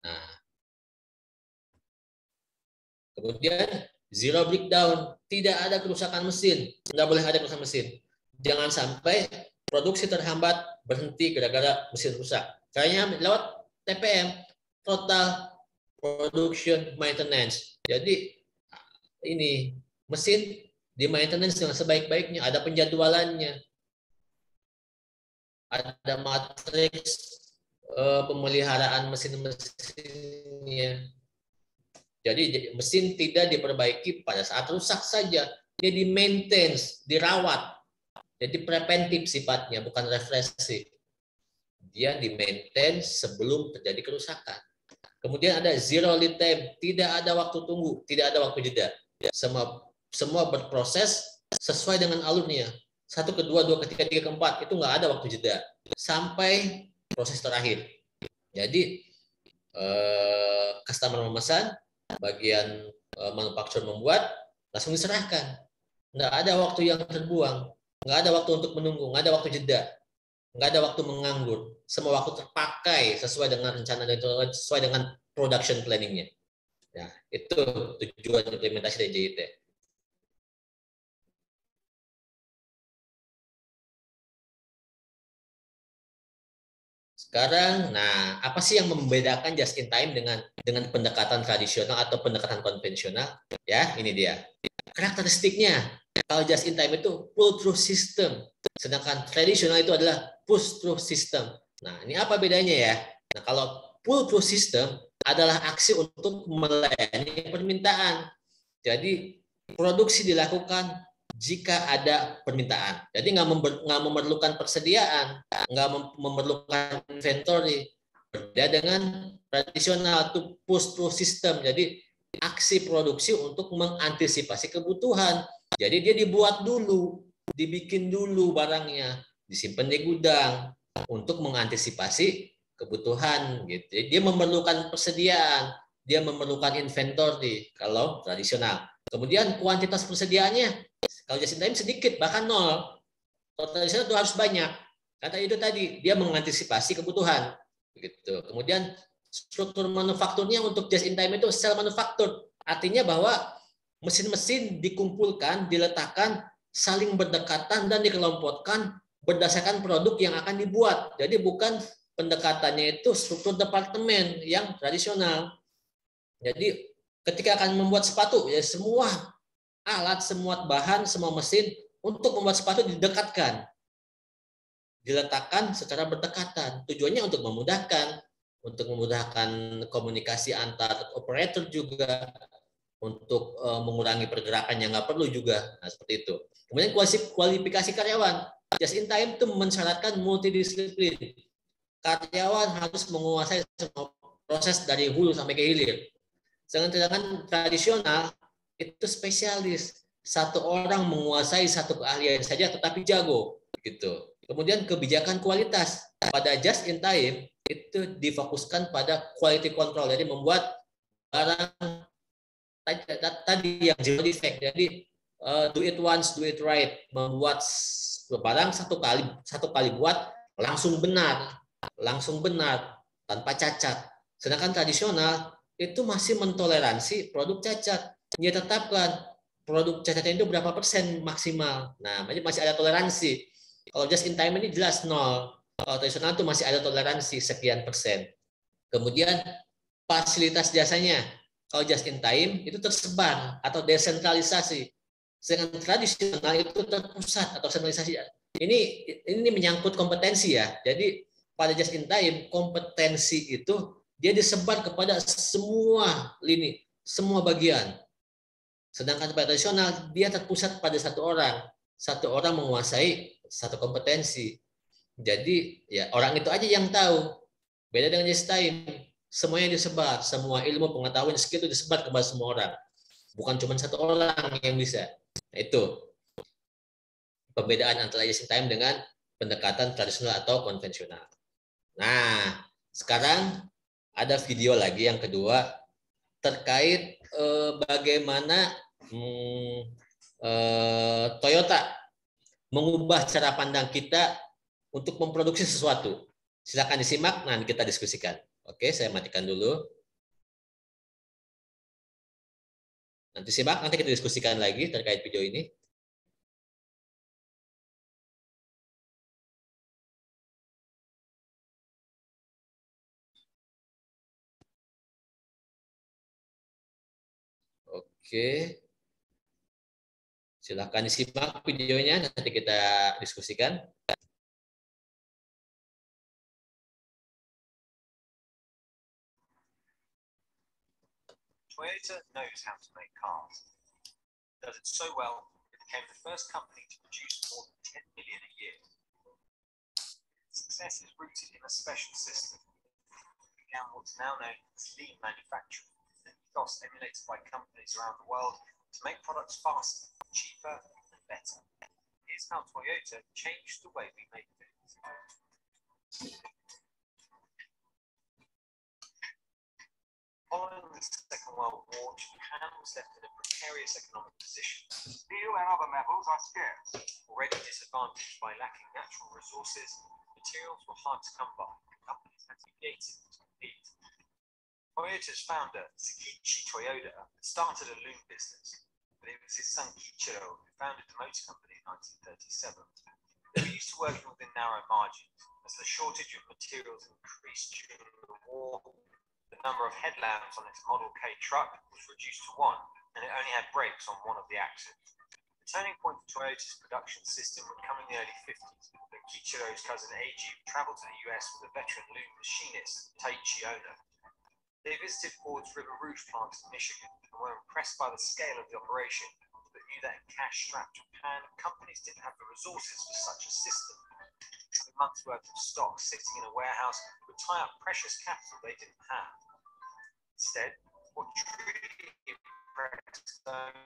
Nah, kemudian zero breakdown, tidak ada kerusakan mesin, nggak boleh ada kerusakan mesin. Jangan sampai produksi terhambat, berhenti gara-gara mesin rusak. Caranya lewat TPM, total production maintenance. Jadi ini mesin di maintenance dengan sebaik-baiknya, ada penjadwalannya, ada matriks pemeliharaan mesin-mesinnya. Jadi mesin tidak diperbaiki pada saat rusak saja, dia di maintenance, dirawat. Jadi preventif sifatnya, bukan represif. Dia di maintenance sebelum terjadi kerusakan. Kemudian ada zero lead time, tidak ada waktu tunggu, tidak ada waktu jeda. Semua berproses sesuai dengan alurnya. 1 ke 2, 2 ke 3, 3 ke 4, itu nggak ada waktu jeda sampai proses terakhir. Jadi customer memesan, bagian manufaktur membuat, langsung diserahkan. Nggak ada waktu yang terbuang, nggak ada waktu untuk menunggu, nggak ada waktu jeda, nggak ada waktu menganggur. Semua waktu terpakai sesuai dengan rencana dan sesuai dengan production planning-nya. Ya, itu tujuan implementasi dari JIT. Sekarang, nah apa sih yang membedakan just in time dengan pendekatan tradisional atau pendekatan konvensional? Ya, ini dia. Karakteristiknya, kalau just in time itu pull through system, sedangkan tradisional itu adalah push through system. Nah, ini apa bedanya ya? Nah, kalau pull through system adalah aksi untuk melayani permintaan. Jadi produksi dilakukan jika ada permintaan. Jadi nggak memerlukan persediaan, nggak memerlukan inventory. Berbeda dengan tradisional itu push through system. Jadi aksi produksi untuk mengantisipasi kebutuhan. Jadi dia dibuat dulu, dibikin dulu barangnya, disimpan di gudang untuk mengantisipasi kebutuhan. Gitu. Jadi dia memerlukan persediaan, dia memerlukan inventory kalau tradisional. Kemudian kuantitas persediaannya, kalau just in time sedikit, bahkan nol. Kalau tradisional itu harus banyak. Kata itu tadi, dia mengantisipasi kebutuhan. Begitu. Kemudian struktur manufakturnya untuk just in time itu sel manufaktur. Artinya bahwa mesin-mesin dikumpulkan, diletakkan, saling berdekatan dan dikelompokkan berdasarkan produk yang akan dibuat. Jadi bukan pendekatannya itu struktur departemen yang tradisional. Jadi ketika akan membuat sepatu, ya semua alat, semua bahan, semua mesin untuk membuat sepatu didekatkan, diletakkan secara berdekatan. Tujuannya untuk memudahkan komunikasi antar operator juga, untuk mengurangi pergerakan yang nggak perlu juga. Nah, seperti itu. Kemudian kualifikasi karyawan. Just in time itu mensyaratkan multidisiplin. Karyawan harus menguasai semua proses dari hulu sampai ke hilir. Sedangkan tradisional itu spesialis. Satu orang menguasai satu keahlian saja tetapi jago gitu. Kemudian kebijakan kualitas. Pada just in time itu difokuskan pada quality control. Jadi membuat barang tadi yang zero defect. Jadi do it once, do it right. Membuat barang satu kali buat langsung benar tanpa cacat. Sedangkan tradisional itu masih mentoleransi produk cacat. Dia tetapkan produk cacatnya itu berapa persen maksimal. Nah, masih ada toleransi. Kalau just in time ini jelas nol. Kalau tradisional itu masih ada toleransi sekian persen. Kemudian fasilitas jasanya. Kalau just in time itu tersebar atau desentralisasi. Sedangkan tradisional itu terpusat atau sentralisasi. Ini menyangkut kompetensi ya. Jadi pada just in time kompetensi itu dia disebar kepada semua lini, semua bagian. Sedangkan pada tradisional dia terpusat pada satu orang. Satu orang menguasai satu kompetensi. Jadi ya orang itu aja yang tahu. Beda dengan just time, semuanya disebar, semua ilmu pengetahuan skill itu disebar kepada semua orang. Bukan cuma satu orang yang bisa. Nah, itu perbedaan antara just in time dengan pendekatan tradisional atau konvensional. Nah, sekarang ada video lagi yang kedua terkait bagaimana Toyota mengubah cara pandang kita untuk memproduksi sesuatu. Silakan disimak, nanti kita diskusikan. Oke, saya matikan dulu. Nanti simak, nanti kita diskusikan lagi terkait video ini. Oke. Silahkan disimak videonya, nanti kita diskusikan. Toyota knows how to make cars. Does it so well, it became the first company to produce more than 10 million a year. Success is rooted in a special system. It began what's now known as lean manufacturing, an ethos emulated by companies around the world to make products faster, cheaper, and better. Here's how Toyota changed the way we make things. Following the Second World War, Japan was left in a precarious economic position. Steel and other metals are scarce. Already disadvantaged by lacking natural resources, materials were hard to come by, and companies had to be creative to compete. Toyota's founder, Seiichi Toyoda, started a loom business, but it was his son Kiichiro who founded the motor company in 1937. They were used to working within narrow margins. As the shortage of materials increased during the war, the number of headlamps on its Model K truck was reduced to one, and it only had brakes on one of the axles. The turning point for Toyota's production system would come in the early 50s, when Kiichiro's cousin Eiji traveled to the US with a veteran loom machinist, Taiichi Ono. They visited Ford's River Rouge plant in Michigan and were impressed by the scale of the operation, but knew that in cash-strapped Japan, companies didn't have the resources for such a system. Having months' worth of stock sitting in a warehouse would tie up precious capital they didn't have. Instead, what truly impressed them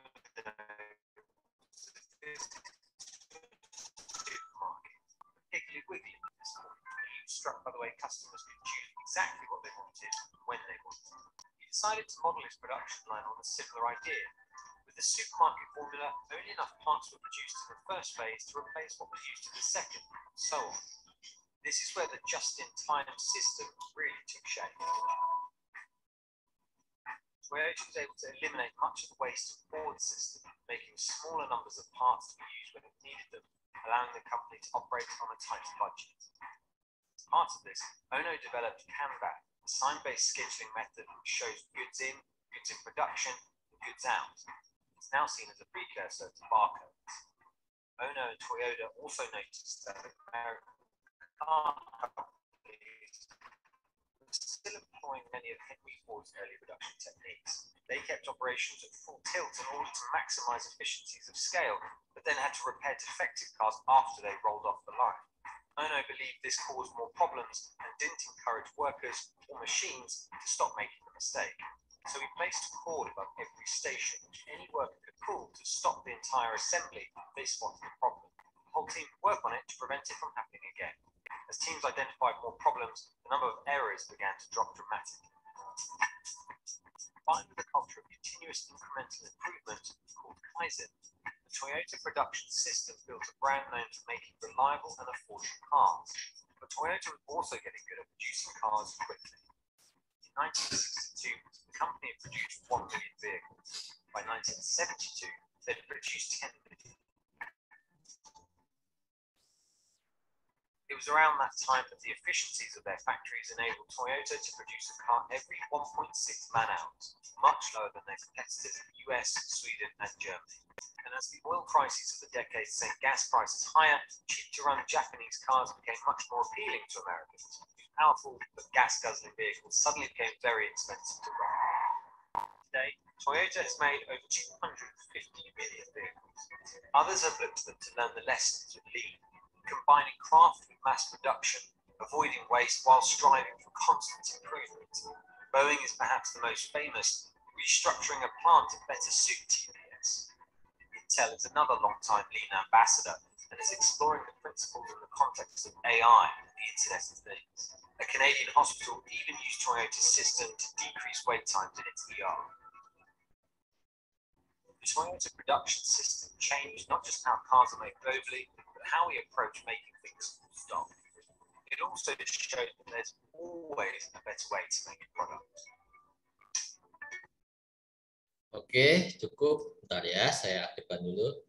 supermarket, particularly Wiggly, struck by the way customers could choose exactly what they wanted when they wanted. He decided to model his production line on a similar idea. With the supermarket formula, only enough parts were produced in the first phase to replace what was used in the second, and so on. This is where the just-in-time system really took shape. Toyota was able to eliminate much of the waste of Ford's system, making smaller numbers of parts to be used when it needed them, allowing the company to operate on a tight budget. As part of this, Ono developed Kanban, a sign-based scheduling method which shows goods in production, and goods out. It's now seen as a precursor to barcodes. Ono and Toyota also noticed that American car companies were still employing many of Henry Ford's early production techniques. They kept operations at full tilt in order to maximize efficiencies of scale, but then had to repair defective cars after they rolled off the line. Ono believed this caused more problems and didn't encourage workers or machines to stop making the mistake. So he placed a cord above every station which any worker could pull to stop the entire assembly if they spotted the problem. The whole team would work on it to prevent it from happening again. As teams identified more problems, the number of errors began to drop dramatically. Combined with a culture of continuous incremental improvement called Kaizen, the Toyota production system built a brand known for making reliable and affordable cars. But Toyota was also getting good at producing cars quickly. In 1962, the company had produced 1 million vehicles. By 1972, they'd produced 10 million. It was around that time that the efficiencies of their factories enabled Toyota to produce a car every 1.6 man-hours, much lower than their competitors in the US, Sweden, and Germany. And as the oil crises of the decade sent gas prices higher, cheap-to-run Japanese cars became much more appealing to Americans. Powerful but gas-guzzling vehicles suddenly became very expensive to run. Today, Toyota has made over 250 million vehicles. Others have looked to them to learn the lessons of lean, combining craft with mass production, avoiding waste while striving for constant improvement. Boeing is perhaps the most famous, restructuring a plant to better suit TPS. Intel is another long-time lean ambassador and is exploring the principles in the context of AI and the Internet of Things. A Canadian hospital even used Toyota's system to decrease wait times in its ER. The Toyota production system changed not just how cars are made globally, but how we approach making things full stop. It also showed that there's always always a better way to make a product. Oke, cukup. Bentar ya, saya aktifkan dulu.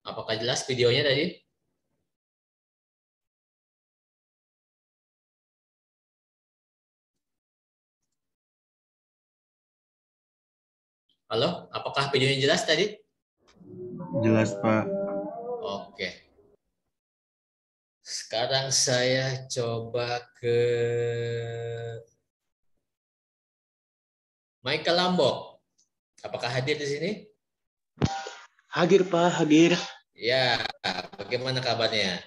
Apakah jelas videonya tadi? Halo, apakah videonya jelas tadi? Jelas, Pak. Oke. Sekarang saya coba ke Michael Lambok. Apakah hadir di sini? Hadir, Pak, hadir. Ya, bagaimana kabarnya?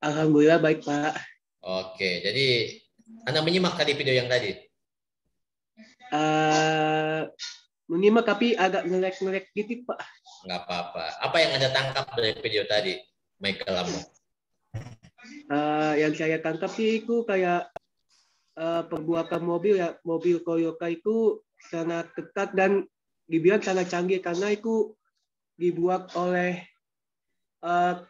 Alhamdulillah baik, Pak. Oke, jadi Anda menyimak tadi video yang tadi? Menyimak tapi agak ngelek-ngelek dikit, Pak. Nggak apa-apa. Apa yang Anda tangkap dari video tadi, Michael Lambok? Yang saya tangkap sih itu kayak perbuatan mobil ya, mobil Toyota itu sangat ketat dan dibilang sangat canggih karena itu dibuat oleh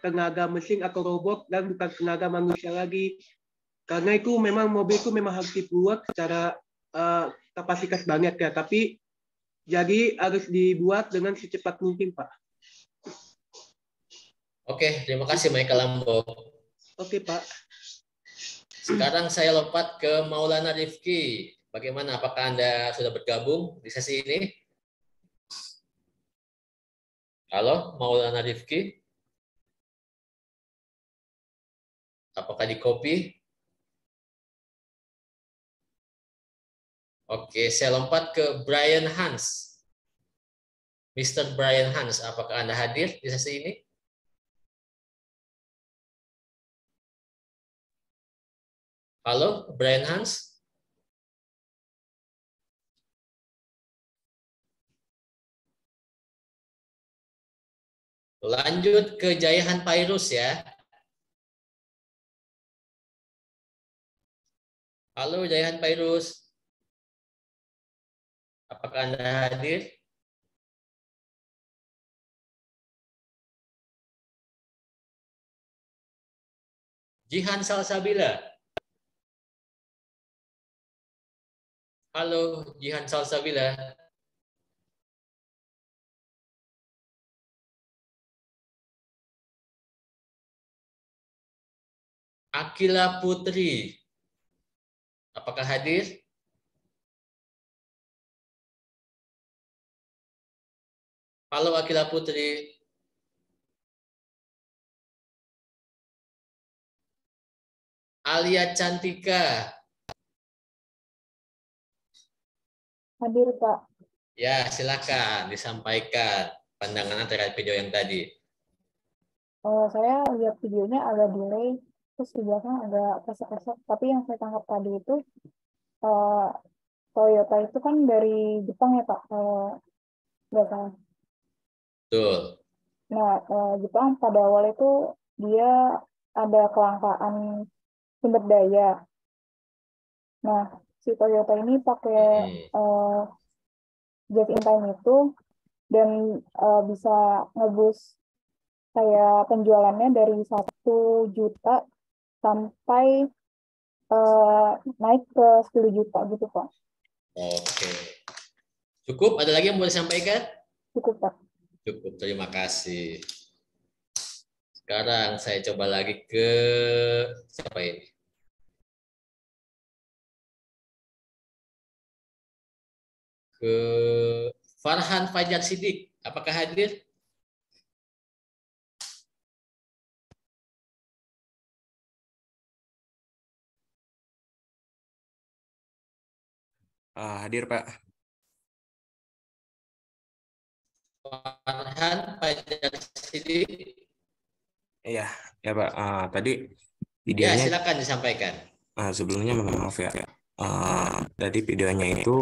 tenaga mesin atau robot dan bukan tenaga manusia lagi. Karena itu memang mobil itu memang harus dibuat secara kapasitas banyak ya, tapi jadi harus dibuat dengan secepat mungkin, Pak. Oke, terima kasih Michael Lambok. Oke, Pak. Sekarang saya lompat ke Maulana Rifki. Bagaimana? Apakah Anda sudah bergabung di sesi ini? Halo, Maulana Rifki? Apakah di copy? Oke, saya lompat ke Brian Hans. Mr. Brian Hans, apakah Anda hadir di sesi ini? Halo, Brian Hans? Lanjut ke Jayahan Pairus ya. Halo, Jayahan Pairus. Apakah Anda hadir? Jihan Salsabila. Halo, Jihan Salsabila. Akila Putri. Apakah hadir? Halo, Akila Putri. Alia Cantika. Hadir, Pak. Ya, silakan disampaikan pandangan terkait video yang tadi. Saya lihat videonya agak delay, terus di belakang agak kesek-kesek. Tapi yang saya tangkap tadi itu, eh, Toyota itu kan dari Jepang ya, Pak. Nggak salah. Betul. Nah, Jepang pada awal itu dia ada kelangkaan sumber daya. Nah, si Toyota ini pakai just in time itu dan bisa ngebus kayak penjualannya dari 1 juta sampai naik ke 10 juta gitu, Pak. Oke. Cukup? Ada lagi yang mau disampaikan? Cukup, Pak. Cukup, terima kasih. Sekarang saya coba lagi ke siapa ini? Ke Farhan Fajar Sidik. Apakah hadir? Hadir, Pak. Farhan Fajar Sidik. Iya, ya Pak. Tadi Ya, videonya silakan disampaikan. sebelumnya mohon maaf ya. Tadi videonya itu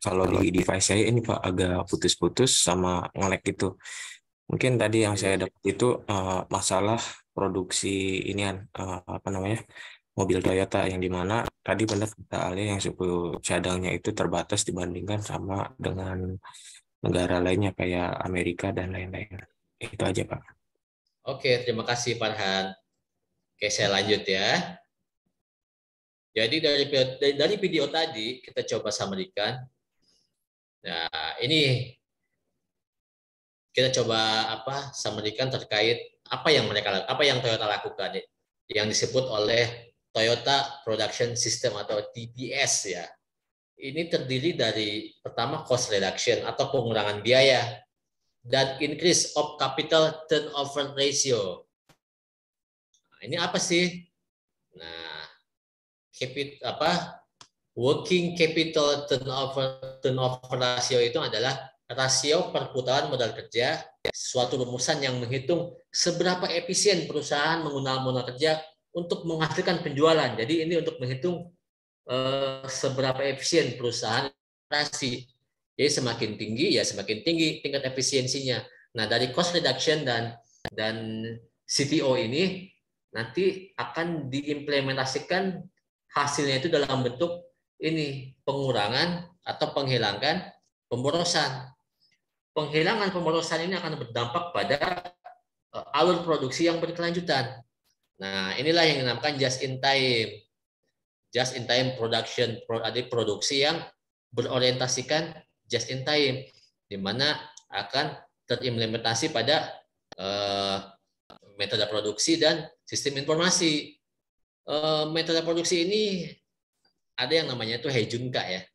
kalau di device saya ini Pak agak putus-putus sama nge-lag gitu. Mungkin tadi yang saya dapat itu masalah produksi inian apa namanya mobil Toyota yang dimana tadi benar kata Ali yang suku cadangnya itu terbatas dibandingkan sama dengan negara lainnya kayak Amerika dan lain-lain. Itu aja Pak. Oke, terima kasih Farhan. Oke, saya lanjut ya. Jadi dari video tadi kita coba samarikan. Nah, ini kita coba samarikan terkait apa yang Toyota lakukan yang disebut oleh Toyota Production System atau TPS ya. Ini terdiri dari pertama cost reduction atau pengurangan biaya dan increase of capital turnover ratio. Nah, ini apa sih? Nah, working capital turnover ratio itu adalah rasio perputaran modal kerja, suatu rumusan yang menghitung seberapa efisien perusahaan menggunakan modal kerja untuk menghasilkan penjualan. Jadi ini untuk menghitung seberapa efisien perusahaan operasi. Jadi semakin tinggi ya semakin tinggi tingkat efisiensinya. Nah, dari cost reduction dan CTO ini nanti akan diimplementasikan hasilnya itu dalam bentuk ini pengurangan atau penghilangkan pemborosan. Penghilangan pemborosan ini akan berdampak pada alur produksi yang berkelanjutan. Nah, inilah yang dinamakan just in time production, produksi yang berorientasikan just in time, di mana akan terimplementasi pada metode produksi dan sistem informasi. Metode produksi ini ada yang namanya itu Heijunka ya.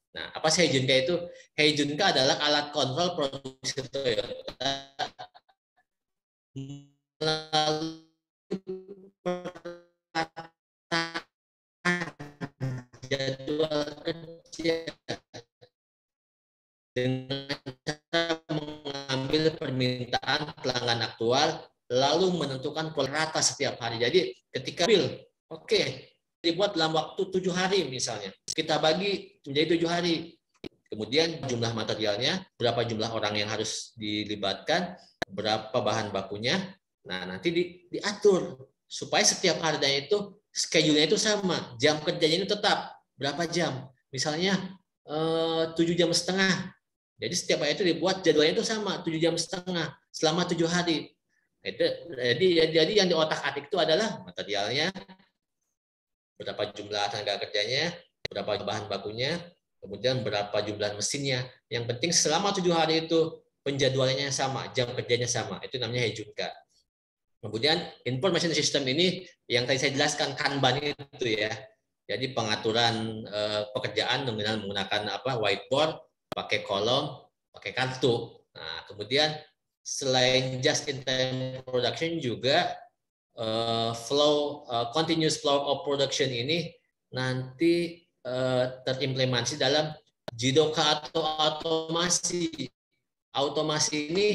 Nah, apa sih Heijunka itu? Heijunka adalah alat kontrol produksi Toyota jadwal kerja dengan cara mengambil permintaan pelanggan aktual lalu menentukan pola rata setiap hari. Jadi ketika dibuat dalam waktu 7 hari misalnya, kita bagi menjadi 7 hari. Kemudian jumlah materialnya, berapa jumlah orang yang harus dilibatkan, berapa bahan bakunya. Nah, nanti diatur supaya setiap harinya itu schedule-nya itu sama, jam kerjanya itu tetap berapa jam. Misalnya 7,5 jam. Jadi setiap hari itu dibuat jadwalnya itu sama, 7,5 jam selama 7 hari. Jadi yang di otak-atik itu adalah materialnya, berapa jumlah tenaga kerjanya, berapa bahan bakunya, kemudian berapa jumlah mesinnya. Yang penting selama 7 hari itu penjadwalannya sama, jam kerjanya sama. Itu namanya Heijunka. Kemudian information system ini yang tadi saya jelaskan Kanban itu ya. Jadi pengaturan pekerjaan dengan menggunakan whiteboard, pakai kolom, pakai kartu. Nah, kemudian selain just in time production juga continuous flow of production ini nanti terimplementasi dalam Jidoka atau automasi. Automasi ini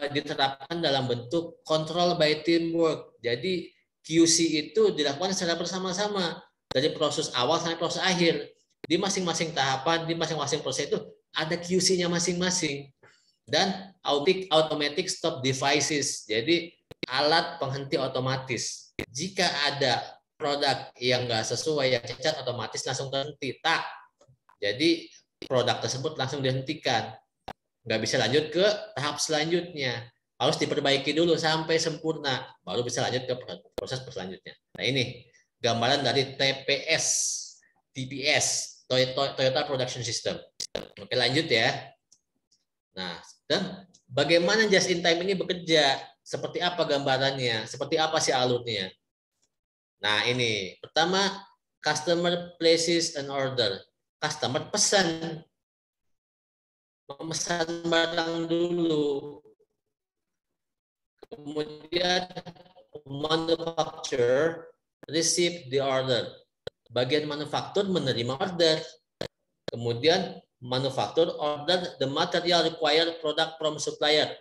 diterapkan dalam bentuk control by teamwork. Jadi QC itu dilakukan secara bersama-sama dari proses awal sampai proses akhir. Di masing-masing tahapan, di masing-masing proses itu ada QC-nya masing-masing. Dan automatic stop devices. Jadi alat penghenti otomatis. Jika ada produk yang nggak sesuai, yang cacat, otomatis langsung terhenti. Jadi produk tersebut langsung dihentikan. Nggak bisa lanjut ke tahap selanjutnya. Harus diperbaiki dulu sampai sempurna. Baru bisa lanjut ke proses selanjutnya. Nah, ini gambaran dari TPS, Toyota Production System. Oke, lanjut ya. Nah, dan bagaimana just in time ini bekerja? Seperti apa gambarannya? Seperti apa sih alurnya? Nah, ini. Pertama, customer places an order. Customer pesan. Memesan barang dulu. Kemudian manufacturer receive the order. Bagian manufaktur menerima order. Kemudian manufaktur order the material required product from supplier.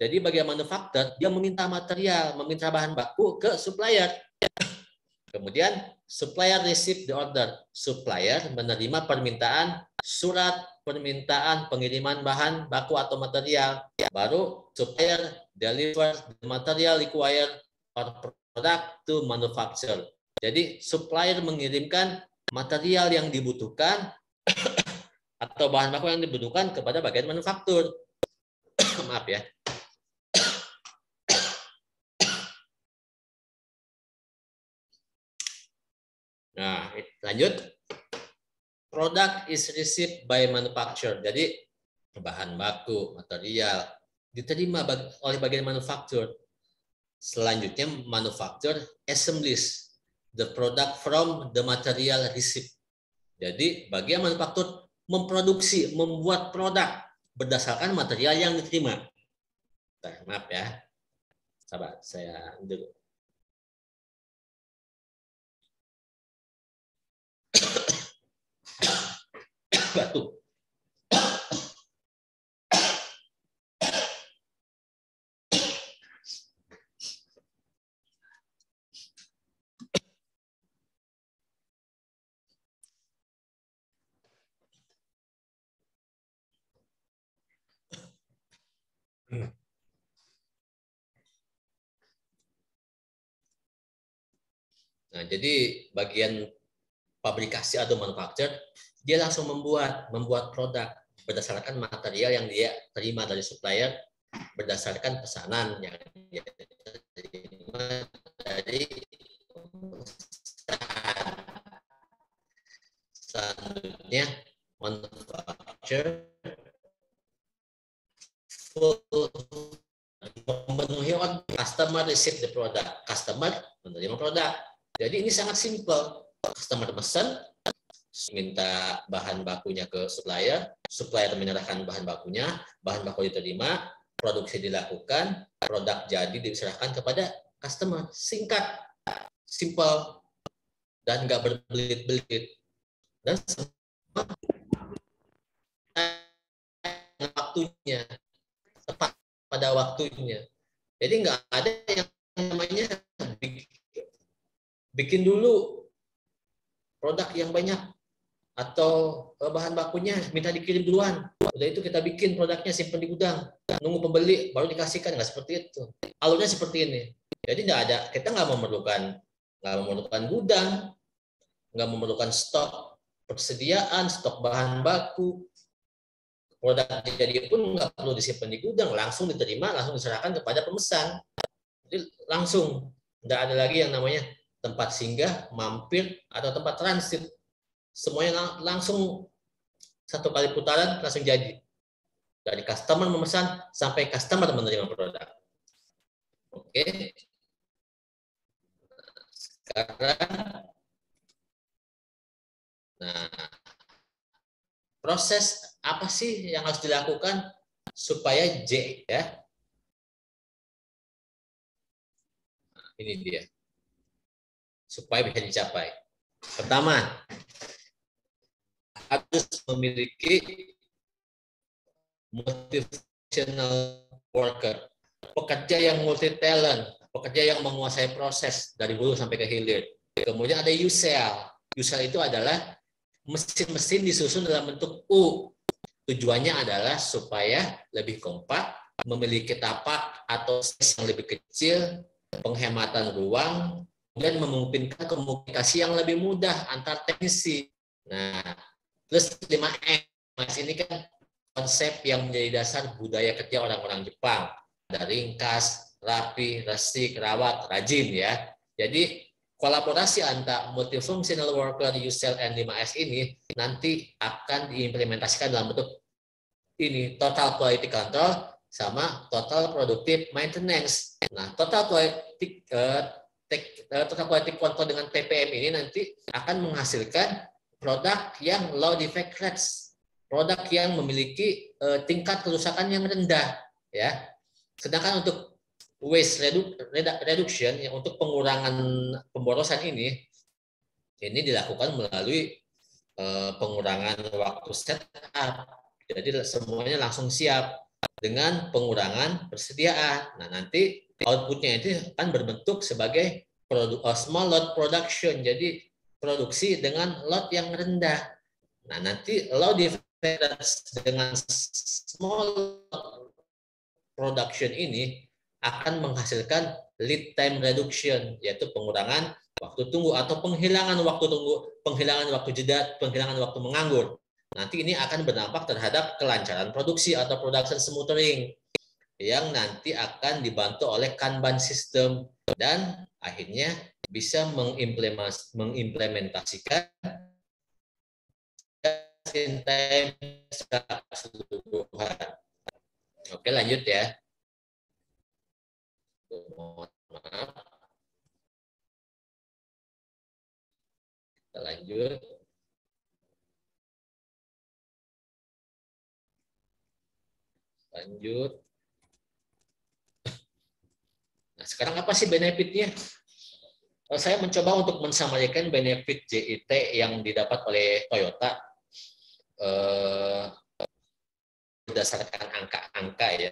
Jadi bagian manufaktur dia meminta material, meminta bahan baku ke supplier. Kemudian supplier receive the order. Supplier menerima permintaan surat permintaan pengiriman bahan baku atau material, baru supplier deliver the material required or product to manufacture. Jadi supplier mengirimkan material yang dibutuhkan atau bahan baku yang dibutuhkan kepada bagian manufaktur. Maaf ya. Nah, lanjut. Product is received by manufacturer. Jadi bahan baku, material diterima oleh bagian manufaktur. Selanjutnya manufacturer assemblies the product from the material received. Jadi bagian manufaktur memproduksi, membuat produk berdasarkan material yang diterima. Maaf ya. Sabar, saya dulu. Batuk. Nah, jadi bagian pabrikasi atau manufaktur, dia langsung membuat produk berdasarkan material yang dia terima dari supplier, berdasarkan pesanan yang dia terima dari selanjutnya manufaktur memenuhi customer receive the product, customer menerima produk. Jadi ini sangat simple. Customer pesan, minta bahan bakunya ke supplier, supplier menyerahkan bahan bakunya, bahan baku diterima, produksi dilakukan, produk jadi diserahkan kepada customer. Singkat, simple, dan nggak berbelit-belit. Dan semua waktunya, tepat pada waktunya. Jadi nggak ada yang namanya bikin dulu produk yang banyak atau bahan bakunya minta dikirim duluan. Udah itu kita bikin produknya, simpan di gudang, nunggu pembeli baru dikasihkan. Nggak seperti itu. Alurnya seperti ini. Jadi kita nggak memerlukan gudang, nggak memerlukan stok persediaan, stok bahan baku. Produk jadi pun nggak perlu disimpan di gudang, langsung diterima, langsung diserahkan kepada pemesan. Jadi langsung, nggak ada lagi yang namanya tempat singgah, mampir, atau tempat transit. Semuanya langsung satu kali putaran langsung jadi. Dari customer memesan sampai customer menerima produk. Oke. Sekarang, nah, proses apa sih yang harus dilakukan supaya J ya? Nah, ini dia. Supaya bisa dicapai. Pertama, harus memiliki motivational worker, pekerja yang multi talent, pekerja yang menguasai proses dari hulu sampai ke hilir. Kemudian ada U-cell. U-cell itu adalah mesin-mesin disusun dalam bentuk U. Tujuannya adalah supaya lebih kompak, memiliki tapak atau space yang lebih kecil, penghematan ruang, dan memungkinkan komunikasi yang lebih mudah antar teknisi. Nah, plus 5M. Mas, ini kan konsep yang menjadi dasar budaya kerja orang-orang Jepang. Ada ringkas, rapi, resik, rawat, rajin ya. Jadi kolaborasi antara multifunctional worker, U-cell, and 5S ini nanti akan diimplementasikan dalam bentuk ini, total quality control sama total productive maintenance. Nah, total quality control dengan TPM ini nanti akan menghasilkan produk yang low defect rates, produk yang memiliki tingkat kerusakan yang rendah, ya. Sedangkan untuk waste reduction, yang untuk pengurangan pemborosan ini dilakukan melalui pengurangan waktu setup. Jadi semuanya langsung siap dengan pengurangan persediaan. Nah, nanti outputnya itu akan berbentuk sebagai small lot production, jadi produksi dengan lot yang rendah. Nah, nanti low defect dengan small production ini akan menghasilkan lead time reduction, yaitu pengurangan waktu tunggu atau penghilangan waktu tunggu, penghilangan waktu jeda, penghilangan waktu menganggur. Nanti ini akan berdampak terhadap kelancaran produksi atau production smoothing yang nanti akan dibantu oleh Kanban system dan akhirnya bisa mengimplementasikan just in time secara keseluruhan. Oke, lanjut ya. Maaf. Kita lanjut. Lanjut. Nah, sekarang apa sih benefitnya? Saya mencoba untuk mensampaikan benefit JIT yang didapat oleh Toyota berdasarkan angka-angka ya,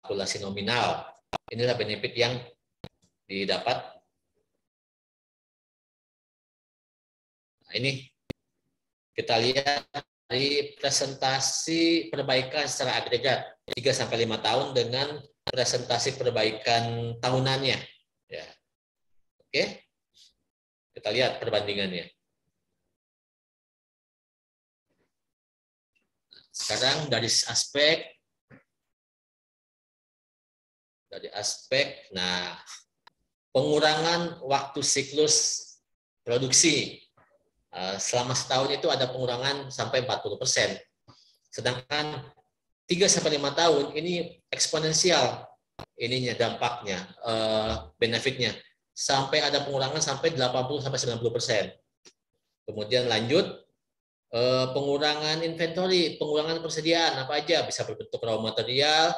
kalkulasi nominal. Inilah benefit yang didapat. Nah, ini kita lihat dari presentasi perbaikan secara agregat 3-5 tahun dengan presentasi perbaikan tahunannya. Ya. Oke, kita lihat perbandingannya. Sekarang dari aspek, nah, pengurangan waktu siklus produksi. Selama setahun itu ada pengurangan sampai 40%. Sedangkan 3-5 tahun ini eksponensial ininya dampaknya, benefitnya. Sampai ada pengurangan sampai 80-90%. Kemudian lanjut, pengurangan inventory, pengurangan persediaan apa aja, bisa berbentuk raw material,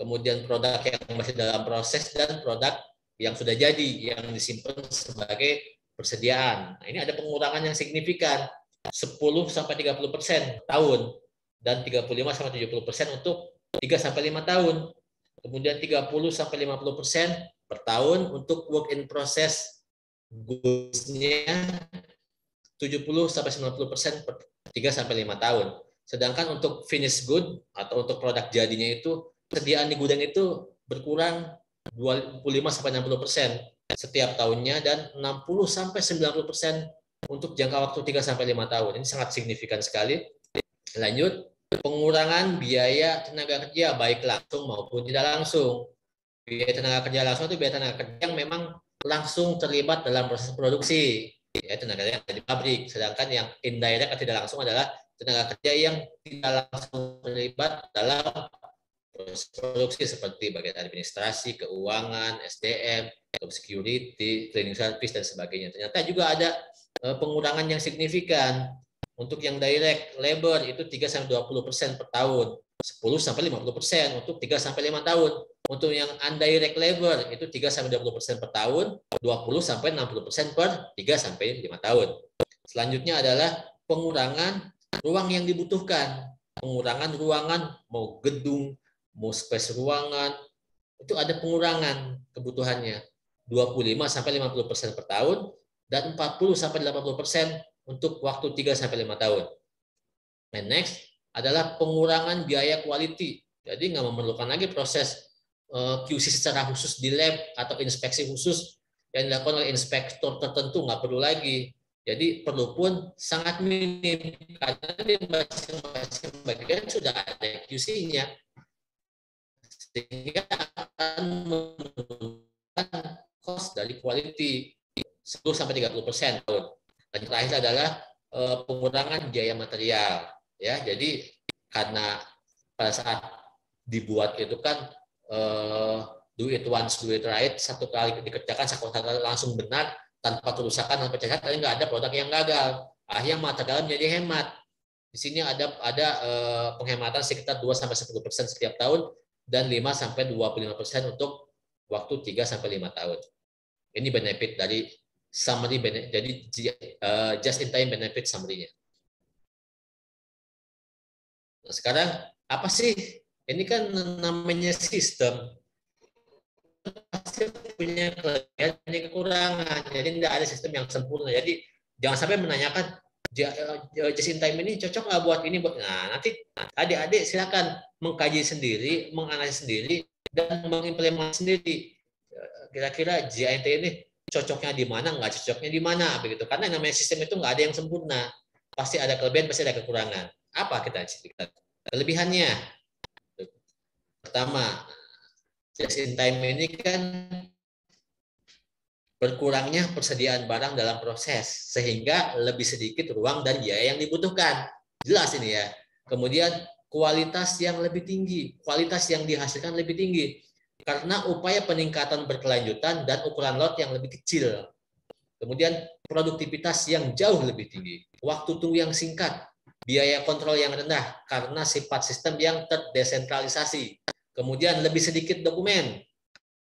kemudian produk yang masih dalam proses, dan produk yang sudah jadi, yang disimpan sebagai persediaan. Nah, ini ada pengurangan yang signifikan, 10-30% tahun, dan 35-70% untuk 3-5 tahun. Kemudian 30-50% per tahun untuk work in process goods-nya, 70-90% per 3-5 tahun. Sedangkan untuk finished good atau untuk produk jadinya itu, persediaan di gudang itu berkurang 25-60% setiap tahunnya dan 60-90% untuk jangka waktu 3-5 tahun. Ini sangat signifikan sekali. Lanjut, pengurangan biaya tenaga kerja baik langsung maupun tidak langsung. Biaya tenaga kerja langsung itu biaya tenaga kerja yang memang langsung terlibat dalam proses produksi, ya, tenaga kerja yang ada di pabrik. Sedangkan yang indirect atau tidak langsung adalah tenaga kerja yang tidak langsung terlibat dalam proses produksi seperti bagian administrasi, keuangan, SDM, security, cleaning service, dan sebagainya. Ternyata juga ada pengurangan yang signifikan. Untuk yang direct labor itu 3-20% per tahun, 10-50% untuk 3-5 tahun. Untuk yang indirect labor itu 3-20% per tahun, 20-60% per 3-5 tahun. Selanjutnya adalah pengurangan ruang yang dibutuhkan. Pengurangan ruangan, mau gedung, mau space ruangan, itu ada pengurangan kebutuhannya. 25-50% per tahun, dan 40-80% untuk waktu 3-5 tahun. And next adalah pengurangan biaya quality. Jadi nggak memerlukan lagi proses QC secara khusus di lab atau inspeksi khusus yang dilakukan oleh inspektor tertentu, nggak perlu lagi. Jadi perlu pun sangat minim karena di masing-masing bagian sudah ada QC-nya, sehingga akan menurunkan cost dari quality 10-30% tahun. Dan terakhir adalah pengurangan biaya material, ya. Jadi karena pada saat dibuat itu kan do it once, do it right, satu kali dikerjakan satu kali langsung benar tanpa kerusakan tanpa cacat, tapi nggak ada produk yang gagal. Akhirnya material menjadi hemat. Di sini ada penghematan sekitar 2-10% setiap tahun dan 5-25% untuk waktu 3-5 tahun. Ini benefit dari summary benefit, jadi just in time benefit summary-nya. Nah, sekarang apa sih? Ini kan namanya sistem. Pasti punya kelebihan dan kekurangan. Jadi tidak ada sistem yang sempurna. Jadi jangan sampai menanyakan just in time ini cocok nggak buat ini? Nah, nanti adik-adik silakan mengkaji sendiri, menganalisis sendiri, dan mengimplementasi sendiri. Kira-kira JIT ini cocoknya di mana, nggak cocoknya di mana, begitu. Karena namanya sistem itu nggak ada yang sempurna. Pasti ada kelebihan, pasti ada kekurangan. Apa kita kelebihannya? Pertama, just in time ini kan berkurangnya persediaan barang dalam proses, sehingga lebih sedikit ruang dan biaya yang dibutuhkan. Jelas ini ya. Kemudian kualitas yang lebih tinggi, kualitas yang dihasilkan lebih tinggi, karena upaya peningkatan berkelanjutan dan ukuran lot yang lebih kecil. Kemudian produktivitas yang jauh lebih tinggi, waktu tunggu yang singkat, biaya kontrol yang rendah, karena sifat sistem yang terdesentralisasi. Kemudian lebih sedikit dokumen,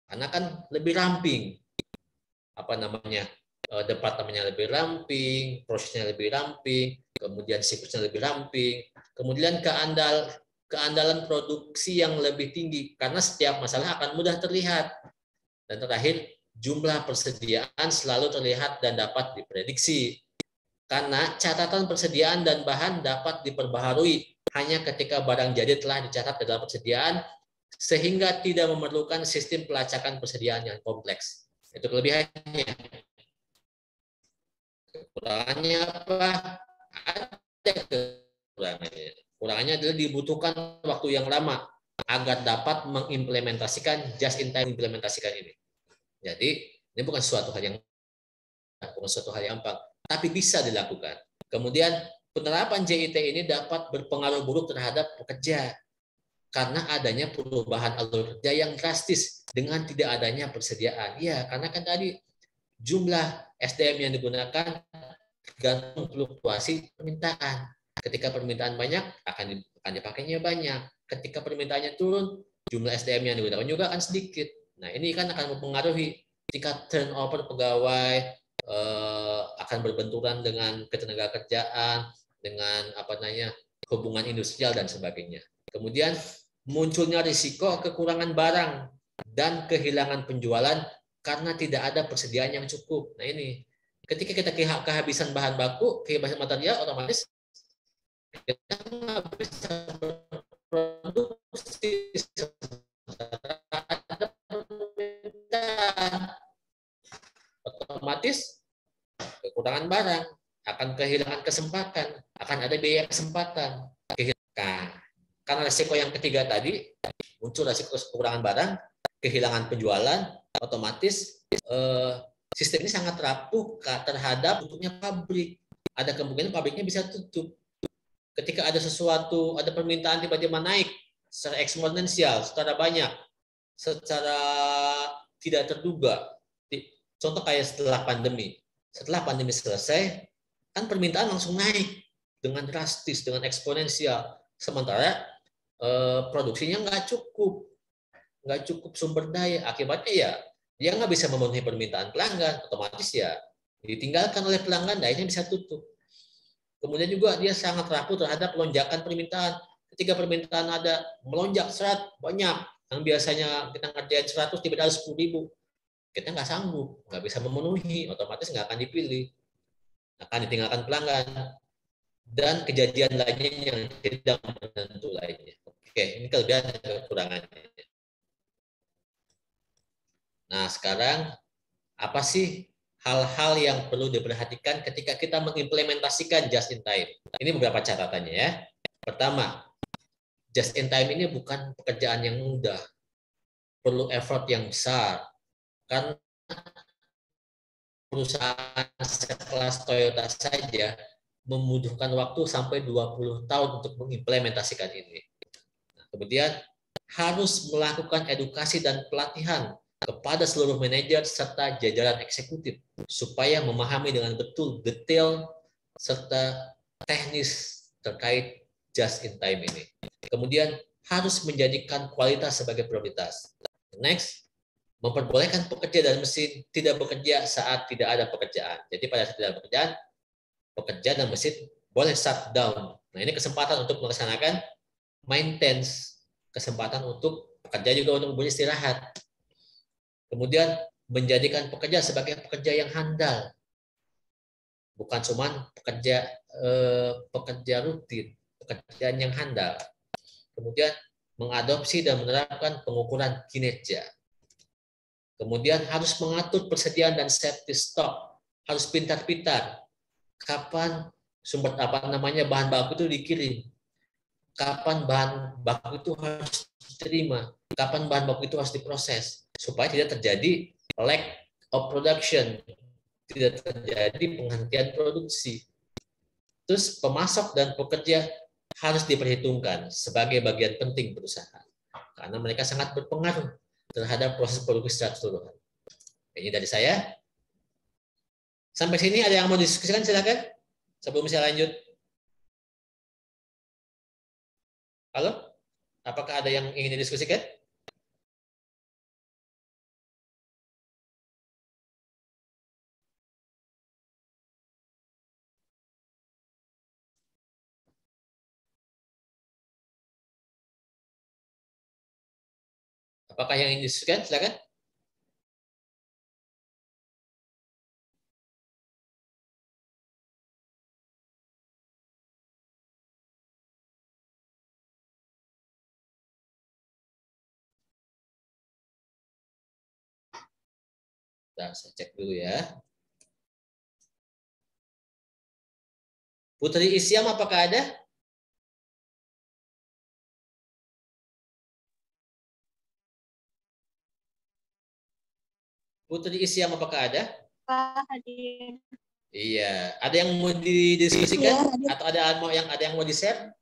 karena kan lebih ramping. Departemennya lebih ramping, prosesnya lebih ramping, kemudian siklusnya lebih ramping, kemudian keandalan produksi yang lebih tinggi karena setiap masalah akan mudah terlihat, dan terakhir jumlah persediaan selalu terlihat dan dapat diprediksi karena catatan persediaan dan bahan dapat diperbaharui hanya ketika barang jadi telah dicatat dalam persediaan, sehingga tidak memerlukan sistem pelacakan persediaan yang kompleks. Itu kelebihannya. Kekurangannya apa? Ada kekurangannya. Kekurangannya adalah dibutuhkan waktu yang lama agar dapat mengimplementasikan just in time implementasikan ini. Jadi ini bukan suatu hal yang gampang, tapi bisa dilakukan. Kemudian penerapan JIT ini dapat berpengaruh buruk terhadap pekerja karena adanya perubahan alur kerja yang drastis dengan tidak adanya persediaan. Ya, karena kan tadi jumlah SDM yang digunakan tergantung fluktuasi permintaan. Ketika permintaan banyak, akan dipakainya banyak. Ketika permintaannya turun, jumlah SDM yang digunakan juga akan sedikit. Nah, ini kan akan mempengaruhi tingkat turnover pegawai, akan berbenturan dengan ketenagakerjaan, dengan hubungan industrial dan sebagainya. Kemudian munculnya risiko kekurangan barang dan kehilangan penjualan karena tidak ada persediaan yang cukup. Nah ini, ketika kita kehabisan bahan baku, kehabisan material, otomatis kita nggak bisa berproduksi. Otomatis kekurangan barang, akan kehilangan kesempatan, akan ada biaya kesempatan. Karena resiko yang ketiga tadi, muncul resiko kekurangan barang, kehilangan penjualan, otomatis sistem ini sangat rapuh terhadap tutupnya pabrik. Ada kemungkinan pabriknya bisa tutup. Ketika ada sesuatu, ada permintaan tiba-tiba naik secara eksponensial, secara banyak, secara tidak terduga. Contoh kayak setelah pandemi. Setelah pandemi selesai, kan permintaan langsung naik dengan drastis, dengan eksponensial. Sementara produksinya nggak cukup sumber daya, akibatnya ya dia nggak bisa memenuhi permintaan pelanggan, otomatis ya ditinggalkan oleh pelanggan, dayanya bisa tutup. Kemudian juga dia sangat rapuh terhadap lonjakan permintaan. Ketika permintaan ada melonjak banyak, yang biasanya kita ngerjain 100 tiba-tiba 10.000, kita nggak sanggup, nggak bisa memenuhi, otomatis nggak akan dipilih, akan ditinggalkan pelanggan. Dan kejadian lainnya yang tidak menentu lainnya. Oke, ini kelebihan dan kekurangannya. Nah, sekarang apa sih hal-hal yang perlu diperhatikan ketika kita mengimplementasikan just in time? Ini beberapa catatannya ya. Pertama, just in time ini bukan pekerjaan yang mudah. Perlu effort yang besar. Karena perusahaan sekelas Toyota saja membutuhkan waktu sampai 20 tahun untuk mengimplementasikan ini. Nah, kemudian harus melakukan edukasi dan pelatihan kepada seluruh manajer serta jajaran eksekutif supaya memahami dengan betul detail serta teknis terkait just in time ini. Kemudian harus menjadikan kualitas sebagai prioritas. Next, memperbolehkan pekerja dan mesin tidak bekerja saat tidak ada pekerjaan. Jadi pada saat tidak ada pekerjaan, pekerja dan mesin boleh shutdown. Nah, ini kesempatan untuk melaksanakan maintenance, kesempatan untuk pekerja juga untuk beristirahat. Kemudian menjadikan pekerja sebagai pekerja yang handal, bukan cuma pekerja pekerja rutin, pekerjaan yang handal. Kemudian mengadopsi dan menerapkan pengukuran kinerja. Kemudian harus mengatur persediaan dan safety stock, harus pintar-pintar. Kapan sumber bahan baku itu dikirim, kapan bahan baku itu harus diterima, kapan bahan baku itu harus diproses, supaya tidak terjadi lack of production, tidak terjadi penghentian produksi. Terus pemasok dan pekerja harus diperhitungkan sebagai bagian penting perusahaan, karena mereka sangat berpengaruh terhadap proses produksi secara keseluruhan. Ini dari saya. Sampai sini ada yang mau diskusikan, silakan. Sebelum saya lanjut. Halo? Apakah ada yang ingin didiskusikan? Apakah yang ingin didiskusikan? Silakan. Nah, saya cek dulu ya. Putri Isyam, apakah ada? Putri Isyam, apakah ada? Pak hadir. Iya. Ada yang mau didiskusikan? Iya, Atau ada yang mau di-share?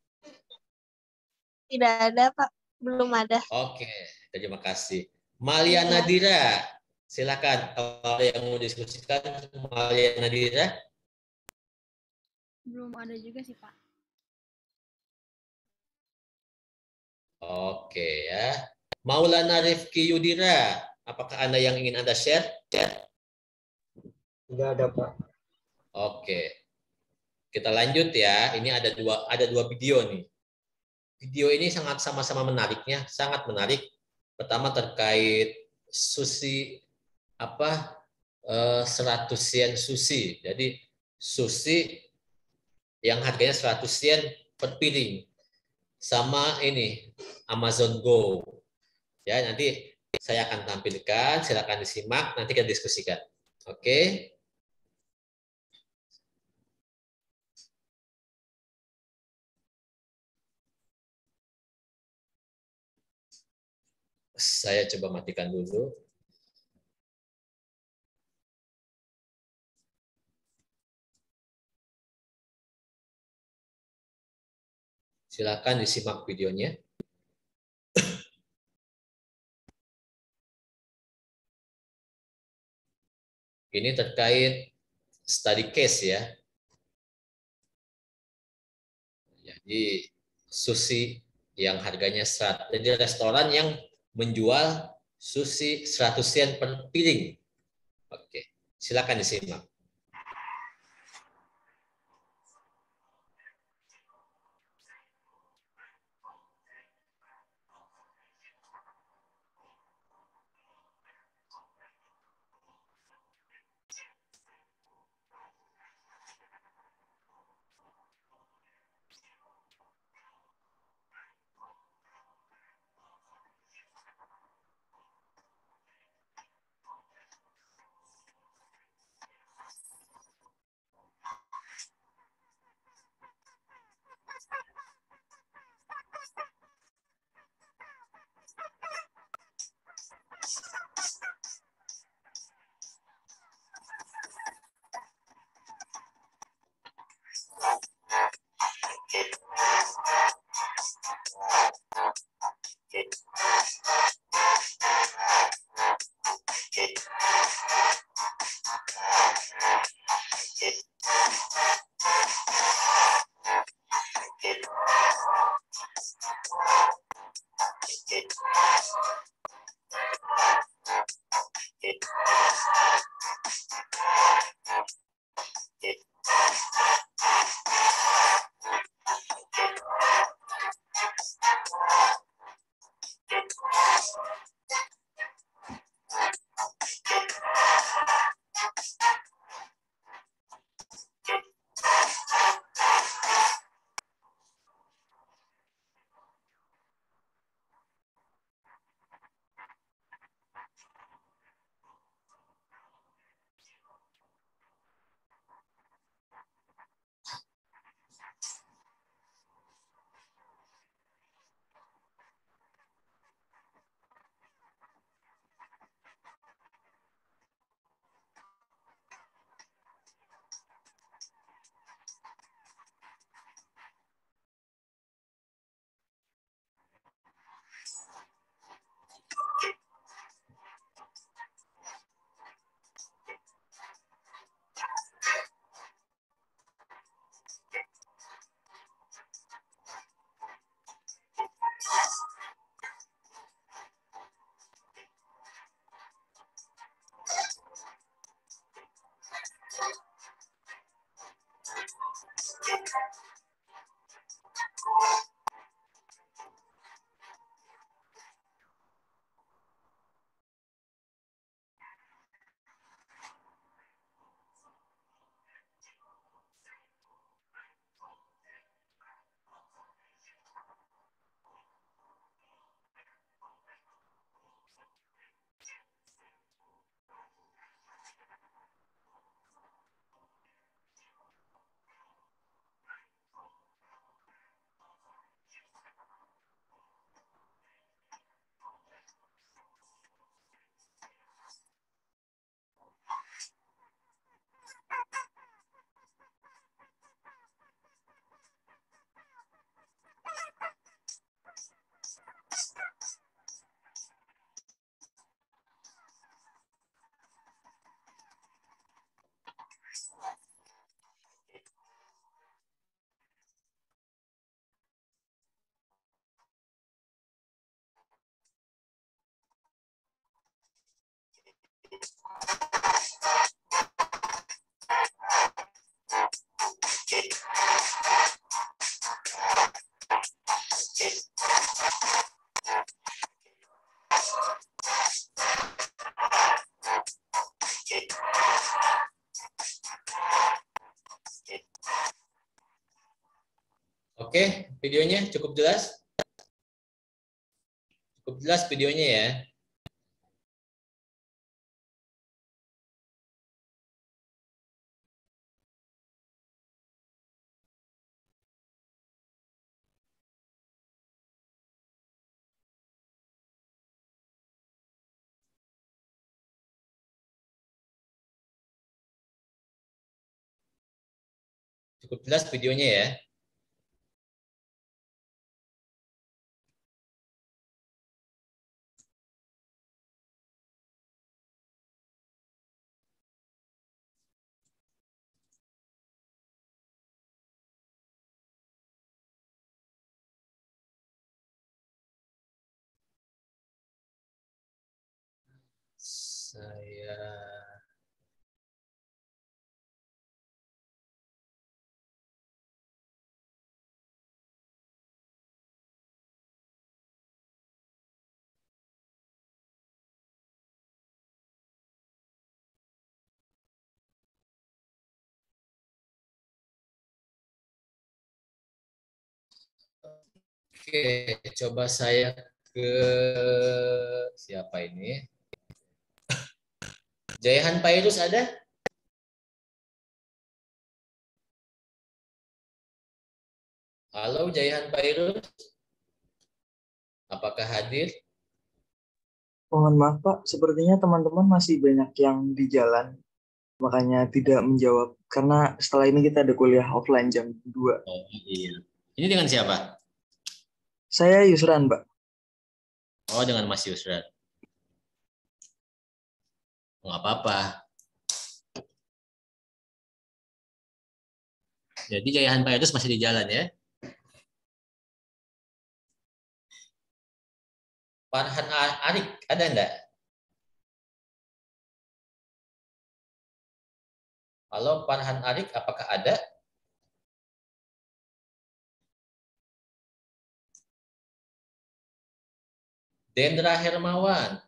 Tidak ada, Pak. Belum ada. Oke, terima kasih. Malia Iya. Nadira, silakan. Kalau ada yang mau diskusikan, Malia Nadira. Belum ada juga sih, Pak. Oke ya. Maulana Rifki Yudira, apakah Anda yang ingin Anda share? Tidak ada, Pak. Oke. Kita lanjut ya. Ini ada dua video nih. Video ini sangat sama-sama menariknya, sangat menarik. Pertama terkait sushi 100 yen sushi. Jadi sushi yang harganya 100 yen per piring. Sama ini Amazon Go. Ya, nanti saya akan tampilkan, silakan disimak, nanti kita diskusikan. Oke. Saya coba matikan dulu. Silakan disimak videonya. Ini terkait study case ya. Jadi sushi yang harganya jadi restoran yang menjual sushi 100 yen per piring. Oke, silakan disimak. Oke, videonya cukup jelas? Cukup jelas videonya ya. Cukup jelas videonya ya. Saya Oke, coba saya ke siapa ini? Jaihan Pairus ada? Halo Jaihan Pairus, apakah hadir? Mohon maaf Pak, sepertinya teman-teman masih banyak yang di jalan, makanya tidak menjawab. Karena setelah ini kita ada kuliah offline jam 2. Oh iya. Ini dengan siapa? Saya Yusran, Pak. Oh, dengan Mas Yusran. Nggak apa-apa. Jadi Jaihan Pairus masih di jalan ya? Farhan Arik ada enggak? Halo Farhan Arik, apakah ada? Dendra Hermawan.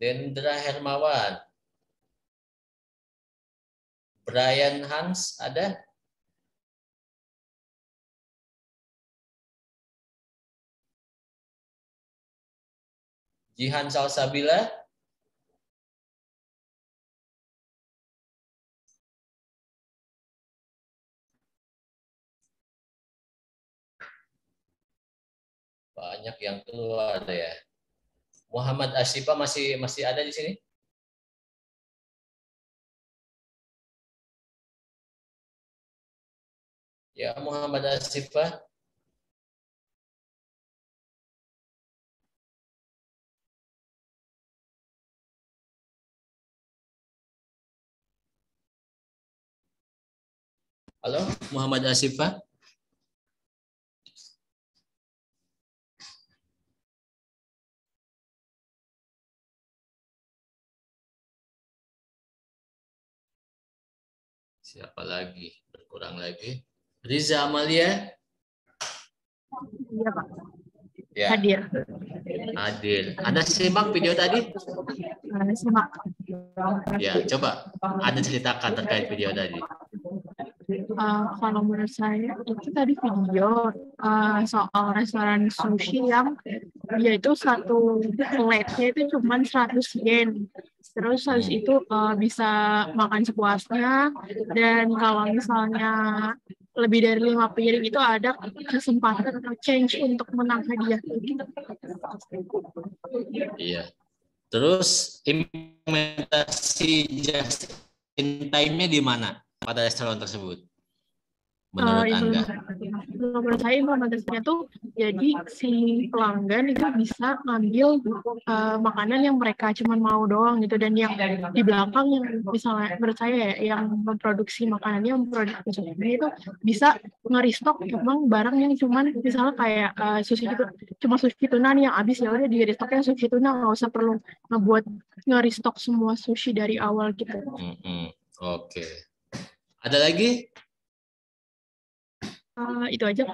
Dendra Hermawan. Brian Hans ada? Jihan Salsabila? Banyak yang keluar ya. Muhammad Asyifa masih ada di sini? Ya, Muhammad Asyifa. Halo, Muhammad Asyifa. Siapa lagi? Berkurang lagi. Riza Amalia? Iya, Pak. Ya. Hadir. Hadir. Anda simak video tadi? Simak. Ya, coba Anda ceritakan terkait video tadi. Kalau menurut saya itu tadi video soal restoran sushi yang dia itu satu plate-nya itu cuma 100 yen. Terus habis itu bisa makan sepuasnya, dan kalau misalnya lebih dari 5 piring itu ada kesempatan atau change untuk menang hadiah. Iya. Terus implementasi just in time-nya di mana pada restoran tersebut? Menurut Anda? Menurut saya implementasinya tuh jadi si pelanggan itu bisa ngambil makanan yang mereka cuma mau doang gitu, dan yang di belakang yang misalnya menurut saya ya, yang memproduksi makanannya, memproduksi sushi itu bisa nge-restock emang barang yang cuma misalnya kayak sushi itu cuma sushi tuna nih yang habis, ya udah di restocknya sushi tuna, nggak usah perlu ngebuat nge-restock semua sushi dari awal gitu. Oke. Ada lagi? Itu aja.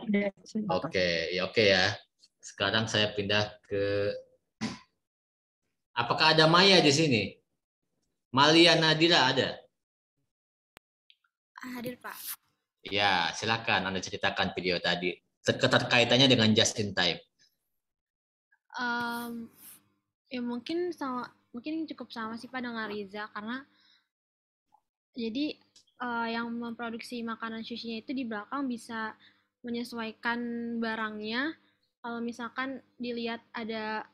Oke ya. Sekarang saya pindah ke. Apakah ada Maya di sini? Malia Nadira ada? Hadir, Pak. Ya, silakan Anda ceritakan video tadi. Keterkaitannya dengan just in time. Ya mungkin cukup sama sih Pak dengan Riza, karena jadi yang memproduksi makanan sushinya itu di belakang bisa menyesuaikan barangnya. Kalau misalkan dilihat ada,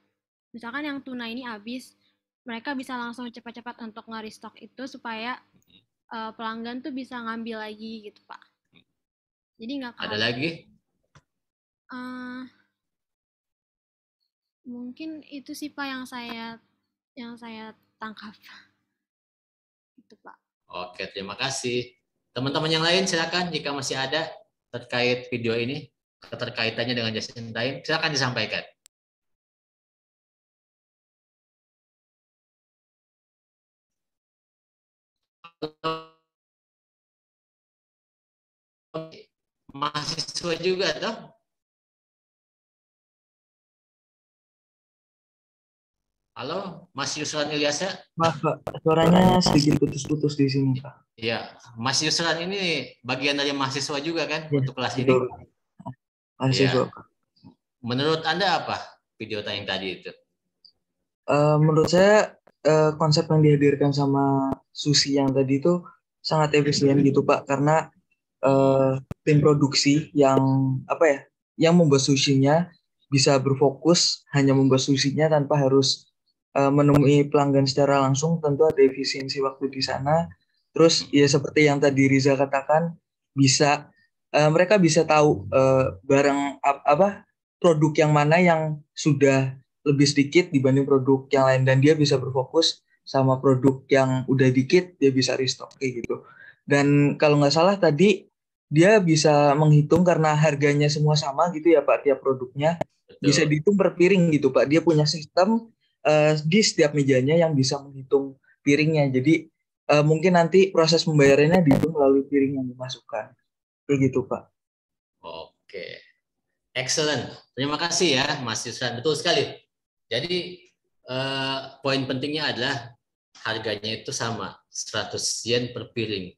misalkan yang tuna ini habis, mereka bisa langsung cepat-cepat untuk nge-restock itu supaya pelanggan tuh bisa ngambil lagi gitu Pak. Jadi nggak ada lagi? Mungkin itu sih Pak yang saya tangkap. Itu Pak. Oke, terima kasih. Teman-teman yang lain silakan jika masih ada terkait video ini, keterkaitannya dengan just in time, silakan disampaikan. Mahasiswa juga toh? Halo, Mas Yusran Ilyasa? Maaf Pak, suaranya sedikit putus-putus di sini Pak. Iya, Mas Yusran ini bagian dari mahasiswa juga kan ya, untuk kelas betul. ini? Mahasiswa. Ya. Menurut Anda apa video yang tadi itu? Menurut saya konsep yang dihadirkan sama Susi yang tadi itu sangat efisien gitu Pak, karena tim produksi yang yang membuat sushinya bisa berfokus hanya membuat sushinya tanpa harus menemui pelanggan secara langsung. Tentu ada efisiensi waktu di sana. Terus ya seperti yang tadi Riza katakan, bisa mereka bisa tahu barang produk yang mana yang sudah lebih sedikit dibanding produk yang lain, dan dia bisa berfokus sama produk yang udah dikit, dia bisa restock kayak gitu. Dan kalau nggak salah tadi dia bisa menghitung karena harganya semua sama gitu ya Pak, tiap produknya. Betul. Bisa dihitung per piring gitu Pak. Dia punya sistem di setiap mejanya yang bisa menghitung piringnya. Jadi mungkin nanti proses pembayarannya dihitung melalui piring yang dimasukkan. Kayak gitu Pak. Oke. Excellent. Terima kasih ya Mas Yusran. Betul sekali. Jadi poin pentingnya adalah harganya itu sama, 100 yen per piring.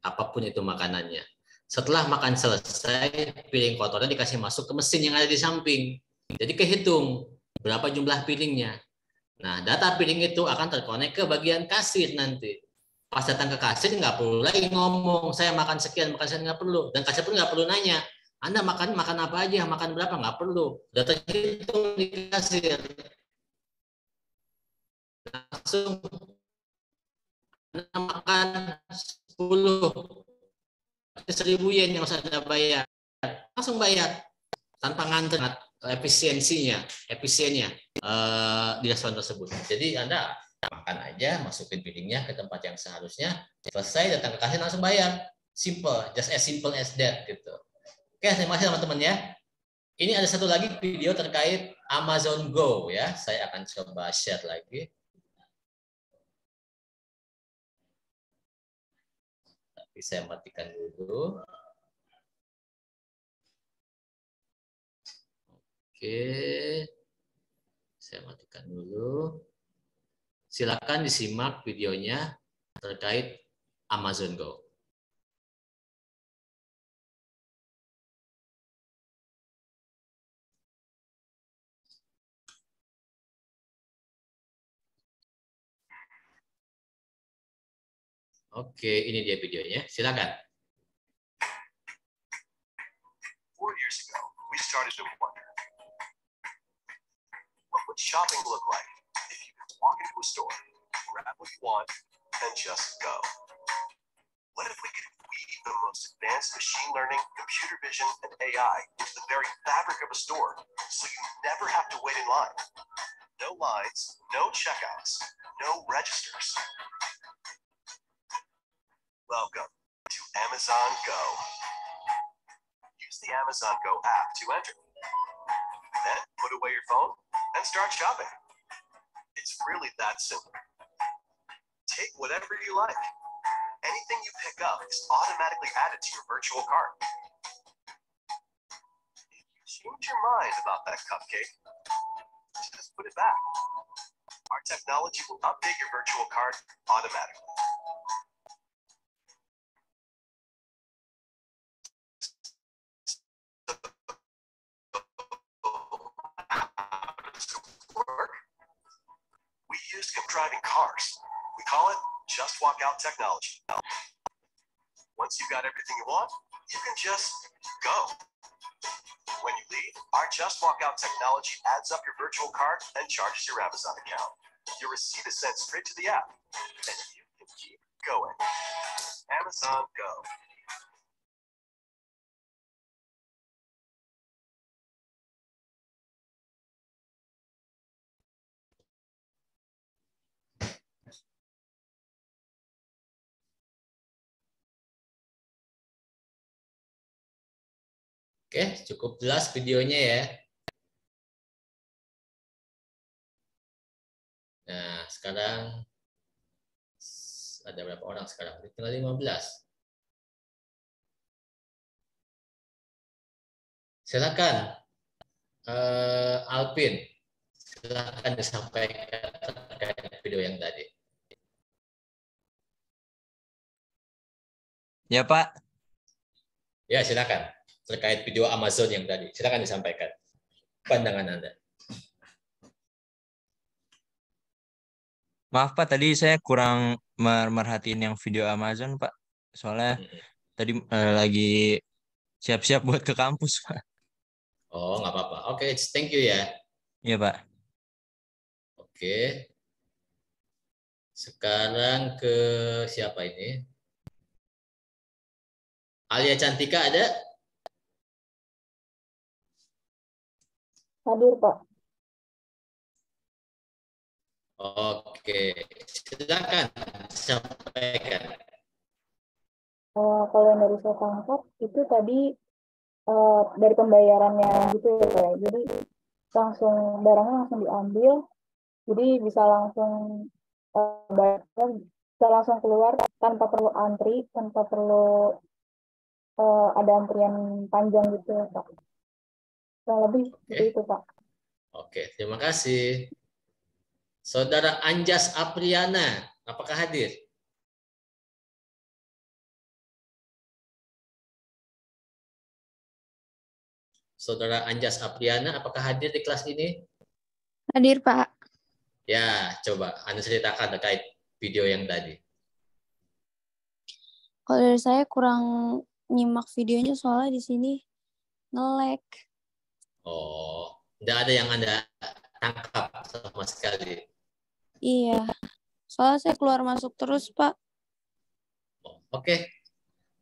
Apapun itu makanannya. Setelah makan selesai, piring kotornya dikasih masuk ke mesin yang ada di samping. Jadi kehitung berapa jumlah piringnya. Nah, data piring itu akan terkonek ke bagian kasir nanti. Pas datang ke kasir nggak perlu lagi ngomong, saya makan sekian, nggak perlu. Dan kasir pun nggak perlu nanya, Anda makan apa aja, makan berapa, nggak perlu. Data terhitung di kasir. Langsung Anda makan 10.000 yen yang harus Anda bayar. Langsung bayar tanpa ngantri. Efisiennya di restoran tersebut. Jadi Anda makan aja, masukin piringnya ke tempat yang seharusnya, selesai datang ke kasir langsung bayar. Simple, just as simple as that gitu. Oke, terima kasih teman-teman ya. Ini ada satu lagi video terkait Amazon Go ya. Saya akan coba share lagi. Tapi saya matikan dulu. Oke, saya matikan dulu. Silakan disimak videonya terkait Amazon Go. Oke, ini dia videonya. Silakan. 4 years ago, we started to wonder, what would shopping look like if you could walk into a store, grab what you want, and just go? What if we could weave the most advanced machine learning, computer vision, and AI into the very fabric of a store, so you never have to wait in line? No lines, no checkouts, no registers. Welcome to Amazon Go. Use the Amazon Go app to enter. Then put away your phone and start shopping. It's really that simple. Take whatever you like. Anything you pick up is automatically added to your virtual cart. If you change your mind about that cupcake, just put it back. Our technology will update your virtual card automatically. Work? We use driving cars. We call it Just Walk Out technology. Once you've got everything you want, you can just go. When you leave, our Just Walk Out technology adds up your virtual card and charges your Amazon account. Your receipt is sent straight to the app, and you can keep going. Amazon Go. Oke, cukup jelas videonya ya. Nah, sekarang ada berapa orang sekarang? Tinggal 15. Silakan, Alvin. Silakan disampaikan terkait video yang tadi. Ya, Pak. Ya, silakan. Terkait video Amazon yang tadi. Silakan disampaikan pandangan Anda. Maaf, Pak. Tadi saya kurang merhatiin yang video Amazon, Pak. Soalnya tadi lagi siap-siap buat ke kampus, Pak. Oh, nggak apa-apa. Oke, thank you ya. Iya, Pak. Oke. Sekarang ke siapa ini? Alia Cantika ada? Hadir, Pak. Oke, silakan sampaikan. Kalau yang dari saya tangkap itu tadi dari pembayarannya gitu ya, Pak. Jadi langsung barangnya langsung diambil, jadi bisa langsung bisa langsung keluar tanpa perlu antri, tanpa perlu ada antrian panjang gitu ya, Pak. Kurang lebih seperti itu, Pak. Oke, terima kasih. Saudara Anjas Apriana, apakah hadir? Saudara Anjas Apriana, apakah hadir di kelas ini? Hadir, Pak. Ya, coba Anda ceritakan terkait video yang tadi. Kalau dari saya kurang nyimak videonya soalnya di sini nge-lag. Oh, tidak ada yang Anda tangkap sama sekali. Iya. Soalnya saya keluar masuk terus, Pak. Oke.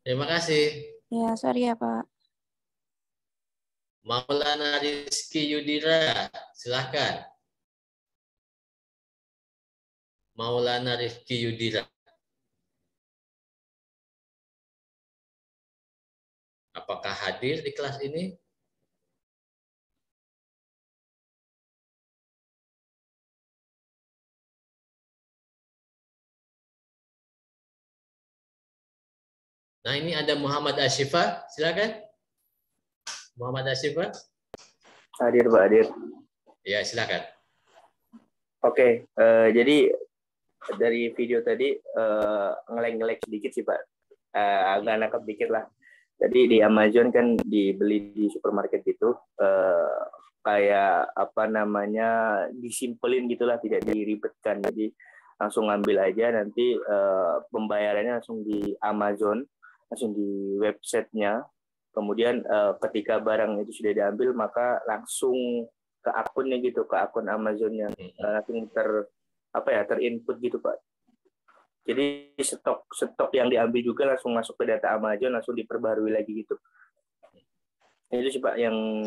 Terima kasih. Ya, sorry ya, Pak. Maulana Rizky Yudira, silakan. Maulana Rizky Yudira. Apakah hadir di kelas ini? Nah, ini ada Muhammad Ashifa, silakan. Muhammad Ashifa. Hadir, Pak, hadir. Ya, silakan. Oke, jadi dari video tadi ngelek-ngelek sedikit sih, Pak. Agak nangkep dikit lah. Jadi di Amazon kan dibeli di supermarket gitu, kayak apa namanya disimpelin gitulah, tidak diribetkan. Jadi langsung ngambil aja, nanti pembayarannya langsung di Amazon, langsung di websitenya. Kemudian ketika barang itu sudah diambil, maka langsung ke akunnya gitu, ke akun Amazonnya, langsung terinput gitu, Pak. Jadi stok yang diambil juga langsung masuk ke data Amazon, langsung diperbarui lagi gitu. Itu sih, Pak, yang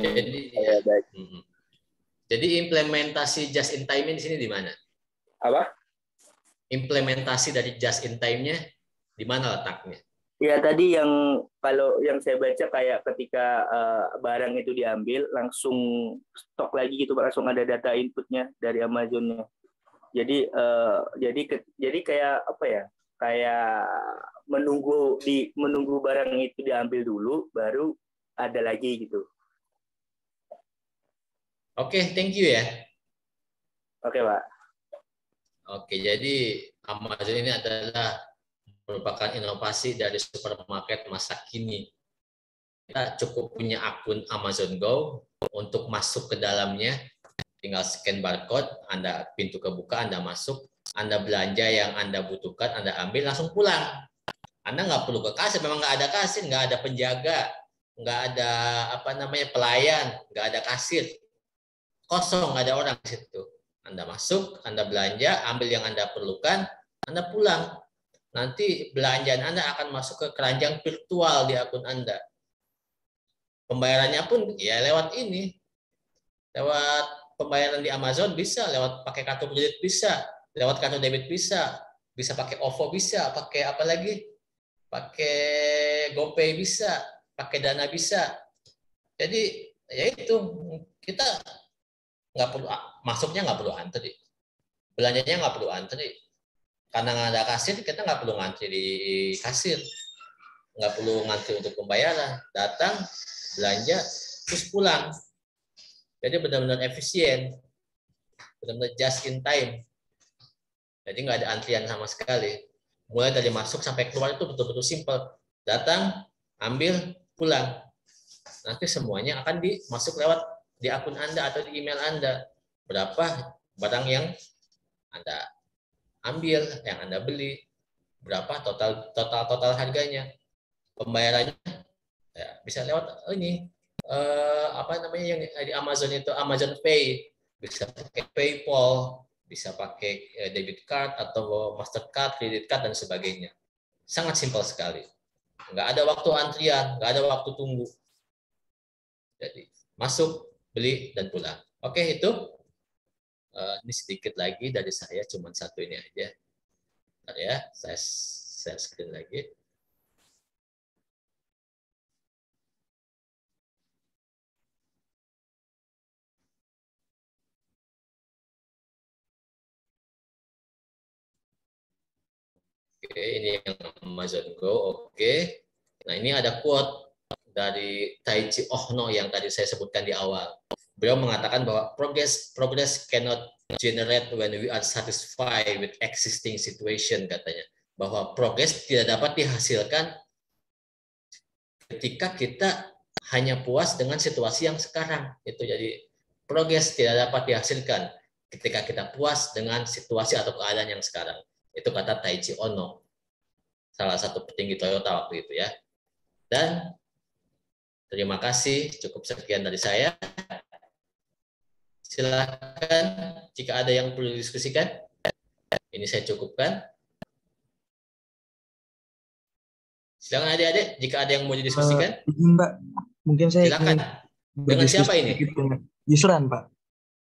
Jadi implementasi just in time di sini di mana? Apa? Implementasi dari just in time-nya di mana letaknya? Ya, tadi kalau yang saya baca kayak ketika barang itu diambil langsung stok lagi gitu, Pak, langsung ada data inputnya dari Amazonnya. Jadi kayak apa ya? Kayak menunggu barang itu diambil dulu, baru ada lagi gitu. Oke, thank you ya. Oke, Pak. Oke, jadi Amazon ini adalah merupakan inovasi dari supermarket masa kini. Kita cukup punya akun Amazon Go untuk masuk ke dalamnya, tinggal scan barcode, Anda pintu kebuka, Anda masuk, Anda belanja yang Anda butuhkan, Anda ambil, langsung pulang. Anda nggak perlu ke kasir, memang nggak ada kasir, nggak ada penjaga, nggak ada pelayan, nggak ada kasir, kosong, nggak ada orang di situ. Anda masuk, Anda belanja, ambil yang Anda perlukan, Anda pulang. Nanti belanjaan Anda akan masuk ke keranjang virtual di akun Anda. Pembayarannya pun ya lewat ini. Lewat pembayaran di Amazon bisa, lewat pakai kartu kredit bisa, lewat kartu debit bisa pakai OVO bisa, pakai apa lagi? Pakai GoPay bisa, pakai Dana bisa. Jadi ya itu, kita nggak perlu masuknya, nggak perlu antri, belanjanya nggak perlu antri, karena nggak ada kasir, kita nggak perlu ngantri di kasir, nggak perlu ngantri untuk pembayaran, datang belanja terus pulang. Jadi benar-benar efisien, benar-benar just in time. Jadi nggak ada antrian sama sekali, mulai dari masuk sampai keluar itu betul-betul simple, datang ambil pulang. Nanti semuanya akan dimasuk lewat di akun Anda atau di email Anda. Berapa barang yang Anda ambil, yang Anda beli, berapa total harganya. Pembayarannya ya, bisa lewat ini yang di Amazon itu, Amazon Pay, bisa pakai PayPal, bisa pakai debit card atau Mastercard, credit card dan sebagainya. Sangat simpel sekali. Nggak ada waktu antrian, nggak ada waktu tunggu. Jadi masuk, beli, dan pulang. Oke, itu ini sedikit lagi dari saya, cuma satu ini aja. Bentar ya, saya share screen lagi. Oke, ini yang Amazon Go. Oke. Nah, ini ada quote dari Taichi Ohno yang tadi saya sebutkan di awal. Beliau mengatakan bahwa progress cannot generate when we are satisfied with existing situation, katanya. Bahwa progress tidak dapat dihasilkan ketika kita hanya puas dengan situasi yang sekarang. Itu jadi progress tidak dapat dihasilkan ketika kita puas dengan situasi atau keadaan yang sekarang. Itu kata Taichi Ohno, salah satu petinggi Toyota waktu itu ya. Dan terima kasih, cukup sekian dari saya. Silakan jika ada yang perlu didiskusikan. Ini saya cukupkan. Silakan adik-adik, jika ada yang mau didiskusikan. Mbak, mungkin saya silakan. Dengan siapa ini? Dengan Yusran, Pak.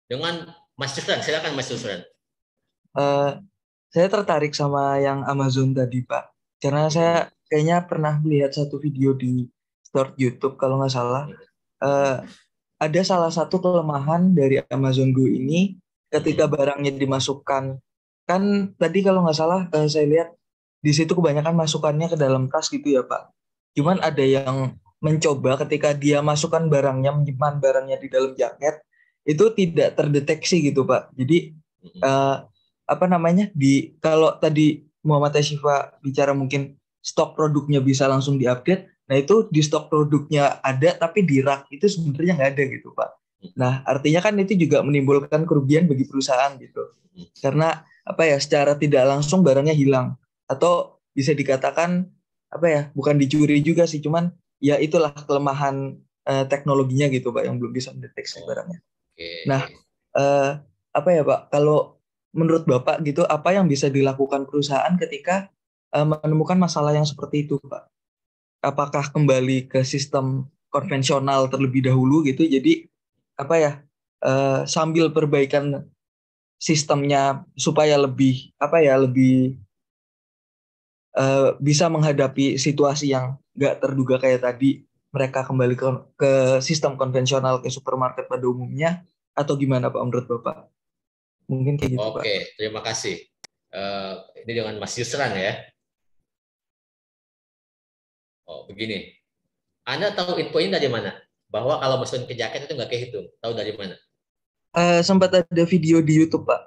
Dengan Mas Yusran, silakan Mas Yusran. Saya tertarik sama yang Amazon tadi, Pak. Karena saya kayaknya pernah melihat satu video di short YouTube, kalau nggak salah. Ada salah satu kelemahan dari Amazon Go ini ketika barangnya dimasukkan. Kan tadi kalau nggak salah saya lihat di situ kebanyakan masukannya ke dalam tas gitu ya, Pak. Cuman ada yang mencoba ketika dia masukkan barangnya, menyimpan barangnya di dalam jaket, itu tidak terdeteksi gitu, Pak. Jadi kalau tadi Muhammad Ashifa bicara mungkin stok produknya bisa langsung diupdate, nah itu di stok produknya ada tapi di rak itu sebenarnya nggak ada gitu, Pak. Nah artinya kan itu juga menimbulkan kerugian bagi perusahaan gitu, karena secara tidak langsung barangnya hilang, atau bisa dikatakan bukan dicuri juga sih, cuman ya itulah kelemahan teknologinya gitu, Pak, yang belum bisa mendeteksi barangnya. Nah Pak, kalau menurut Bapak gitu, apa yang bisa dilakukan perusahaan ketika menemukan masalah yang seperti itu, Pak? Apakah kembali ke sistem konvensional terlebih dahulu gitu, jadi sambil perbaikan sistemnya supaya lebih bisa menghadapi situasi yang nggak terduga kayak tadi, mereka kembali ke sistem konvensional, ke supermarket pada umumnya, atau gimana, Pak, menurut Bapak? Mungkin kayak gitu, Pak. Oke, terima kasih. Ini dengan Mas Yusran ya. Oh, begini. Anda tahu info ini dari mana? Bahwa kalau masukin ke jaket itu nggak kehitung. Tahu dari mana? Sempat ada video di YouTube, Pak.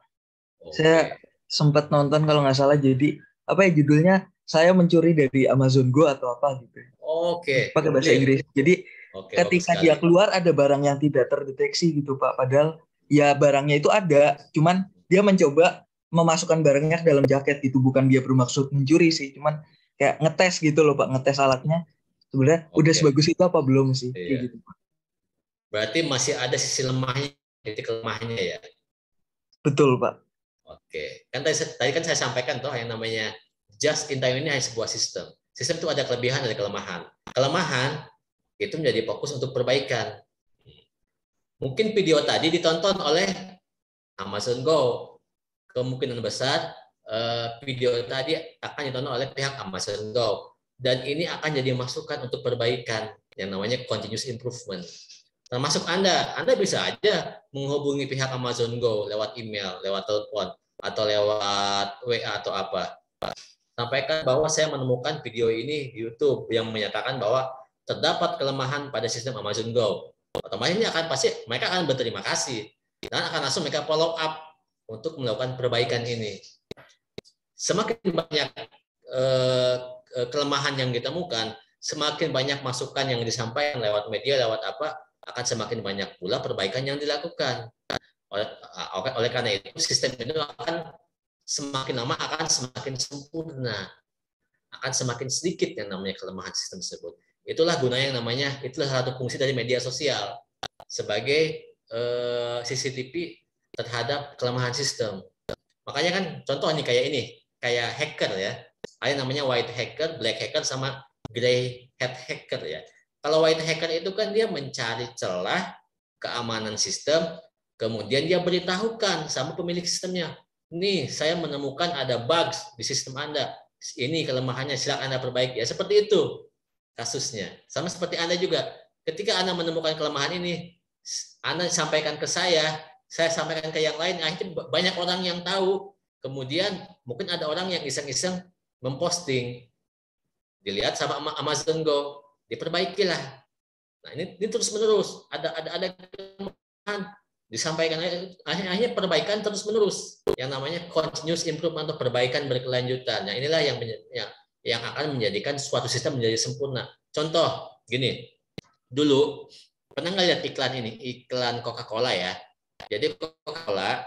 Oke. Saya sempat nonton kalau nggak salah, jadi apa ya judulnya, saya mencuri dari Amazon Go atau apa gitu. Oke, Pakai bahasa Inggris. Jadi oke, bagus ketika sekali. dia keluar ada barang yang tidak terdeteksi gitu Pak. Padahal ya barangnya itu ada, cuman dia mencoba memasukkan barangnya ke dalam jaket gitu. Bukan dia bermaksud mencuri sih, cuman kayak ngetes gitu loh Pak, ngetes alatnya. Sebenarnya udah Oke. sebagus itu apa belum sih? Iya. Kayak gitu. Berarti masih ada sisi lemahnya, titik lemahnya ya. Betul Pak. Oke, kan tadi kan saya sampaikan toh yang namanya just in time ini hanya sebuah sistem. Sistem itu ada kelebihan dan kelemahan. Kelemahan itu menjadi fokus untuk perbaikan. Mungkin video tadi ditonton oleh Amazon Go. Kemungkinan besar video tadi akan ditonton oleh pihak Amazon Go. Dan ini akan jadi masukan untuk perbaikan yang namanya continuous improvement. Termasuk Anda bisa aja menghubungi pihak Amazon Go lewat email, lewat telepon, atau lewat WA atau apa. Sampaikan bahwa saya menemukan video ini di YouTube yang menyatakan bahwa terdapat kelemahan pada sistem Amazon Go. Otomatis mereka akan berterima kasih dan akan langsung mereka follow up untuk melakukan perbaikan ini. Semakin banyak kelemahan yang ditemukan, semakin banyak masukan yang disampaikan lewat media, lewat apa, akan semakin banyak pula perbaikan yang dilakukan. Oleh karena itu, sistem itu akan semakin lama akan semakin sempurna, akan semakin sedikit yang namanya kelemahan sistem tersebut. Itulah gunanya yang namanya, itulah satu fungsi dari media sosial sebagai CCTV terhadap kelemahan sistem. Makanya kan contoh nih kayak ini, kayak hacker ya, ada namanya white hacker, black hacker, sama gray hat hacker ya. Kalau white hacker itu kan dia mencari celah keamanan sistem, kemudian dia beritahukan sama pemilik sistemnya, nih saya menemukan ada bugs di sistem Anda, ini kelemahannya, silakan Anda perbaiki. Ya seperti itu kasusnya. Sama seperti Anda juga, ketika Anda menemukan kelemahan ini, Anda sampaikan ke saya sampaikan ke yang lain, akhirnya banyak orang yang tahu. Kemudian mungkin ada orang yang iseng-iseng memposting, dilihat sama Amazon Go, diperbaikilah. Nah ini terus menerus ada kelemahan disampaikan, akhirnya perbaikan terus menerus yang namanya continuous improvement atau perbaikan berkelanjutan. Nah inilah yang akan menjadikan suatu sistem menjadi sempurna. Contoh gini, dulu pernah nggak lihat iklan ini, iklan Coca-Cola ya. Jadi Coca-Cola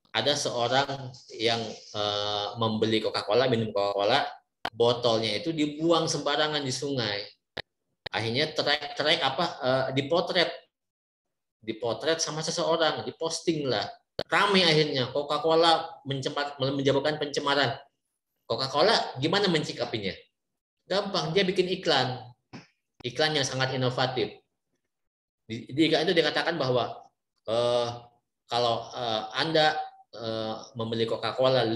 ada seorang yang membeli Coca-Cola, minum Coca-Cola, botolnya itu dibuang sembarangan di sungai. Akhirnya dipotret sama seseorang, diposting lah. Ramai akhirnya, Coca-Cola menyebabkan pencemaran. Coca-Cola gimana mencikapinya? Gampang, dia bikin iklan yang sangat inovatif. Di iklan itu dikatakan bahwa kalau Anda membeli Coca-Cola 5,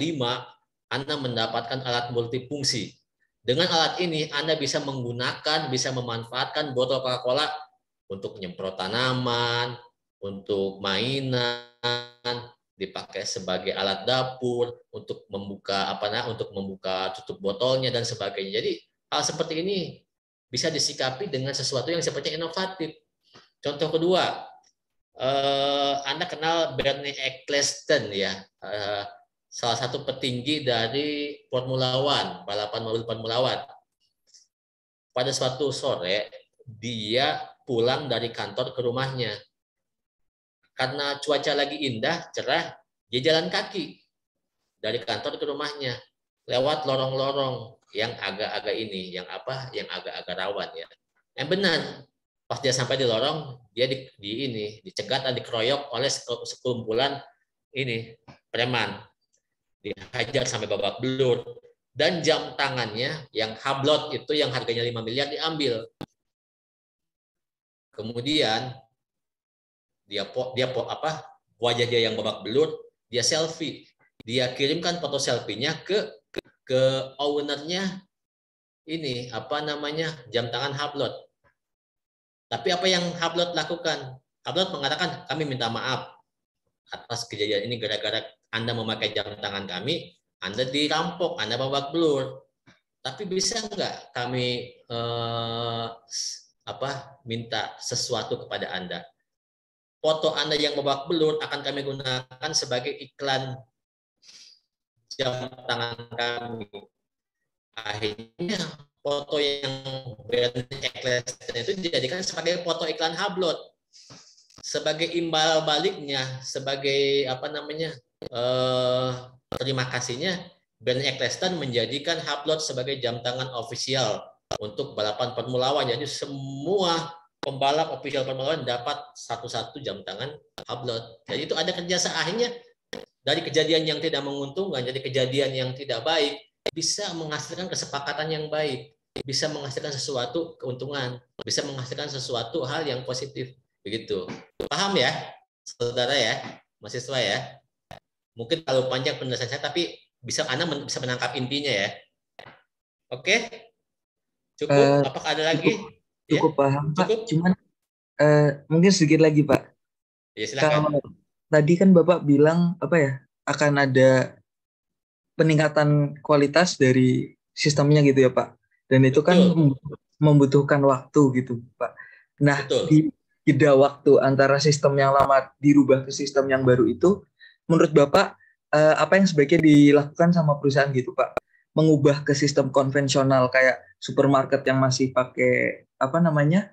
Anda mendapatkan alat multifungsi. Dengan alat ini, Anda bisa memanfaatkan botol Coca-Cola untuk nyemprot tanaman, untuk mainan, dipakai sebagai alat dapur, untuk membuka tutup botolnya dan sebagainya. Jadi hal seperti ini bisa disikapi dengan sesuatu yang sepertinya inovatif. Contoh kedua, Anda kenal Bernie Ecclestone ya, salah satu petinggi dari Formula One, balapan mobil Formula One. Pada suatu sore, dia pulang dari kantor ke rumahnya. Karena cuaca lagi indah, cerah, dia jalan kaki dari kantor ke rumahnya, lewat lorong-lorong yang agak-agak yang agak-agak rawan ya. Yang benar, pas dia sampai di lorong, dia dicegat dan dikeroyok oleh sekumpulan preman. Dihajar sampai babak belur, dan jam tangannya yang Hublot itu yang harganya 5 miliar diambil. Kemudian wajah dia yang babak belur, dia selfie, dia kirimkan foto selfie-nya ke ownernya jam tangan Hublot. Tapi apa yang Hublot lakukan? Hublot mengatakan, kami minta maaf atas kejadian ini, gara-gara Anda memakai jam tangan kami, Anda dirampok, Anda babak belur. Tapi bisa nggak kami minta sesuatu kepada Anda? foto Anda yang babak belur akan kami gunakan sebagai iklan jam tangan kami. Akhirnya foto yang brand Eccleston itu dijadikan sebagai foto iklan Hublot. Sebagai imbal baliknya, sebagai apa namanya, terima kasihnya, brand Eccleston menjadikan Hublot sebagai jam tangan official untuk balapan Formula One. Jadi semua pembalap official Formula One dapat satu-satu jam tangan Hublot. Jadi itu ada kerjasama, akhirnya dari kejadian yang tidak menguntungkan jadi kejadian yang tidak baik bisa menghasilkan kesepakatan yang baik, bisa menghasilkan sesuatu keuntungan, bisa menghasilkan sesuatu hal yang positif. Begitu. Paham ya, saudara ya, mahasiswa ya? Mungkin terlalu panjang penjelasan saya, tapi Anda bisa menangkap intinya ya. Oke? Cukup? Apakah ada lagi? Cukup ya? paham, Pak. Cukup? Cuman mungkin sedikit lagi, Pak. Ya, silakan. Kalau tadi kan Bapak bilang apa ya, akan ada peningkatan kualitas dari sistemnya gitu ya, Pak. Dan itu kan membutuhkan waktu gitu, Pak. Nah, di jeda waktu antara sistem yang lama dirubah ke sistem yang baru itu, menurut Bapak apa yang sebaiknya dilakukan sama perusahaan gitu, Pak? Mengubah ke sistem konvensional kayak supermarket yang masih pakai apa namanya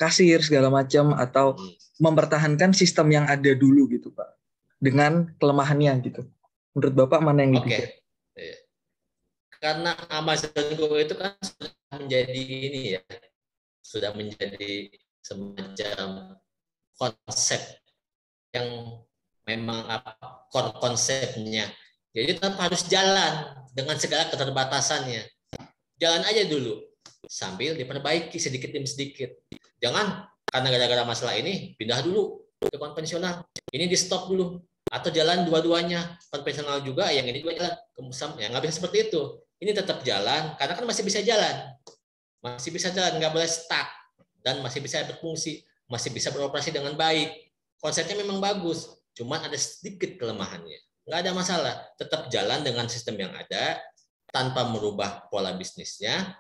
kasir segala macam, atau mempertahankan sistem yang ada dulu gitu, Pak, dengan kelemahannya gitu. Menurut Bapak mana yang lebih baik? Karena Amazon Go itu kan sudah menjadi ini ya, sudah menjadi semacam konsep yang memang konsepnya. Jadi tetap harus jalan dengan segala keterbatasannya. Jalan aja dulu sambil diperbaiki sedikit demi sedikit. Jangan karena gara-gara masalah ini pindah dulu ke konvensional. Ini di stop dulu atau jalan dua-duanya, konvensional juga yang ini juga jalan. Ya nggak bisa seperti itu. Ini tetap jalan karena kan masih bisa jalan. Masih bisa jalan, nggak boleh stuck, dan masih bisa berfungsi, masih bisa beroperasi dengan baik. Konsepnya memang bagus, cuman ada sedikit kelemahannya. Nggak ada masalah, tetap jalan dengan sistem yang ada, tanpa merubah pola bisnisnya,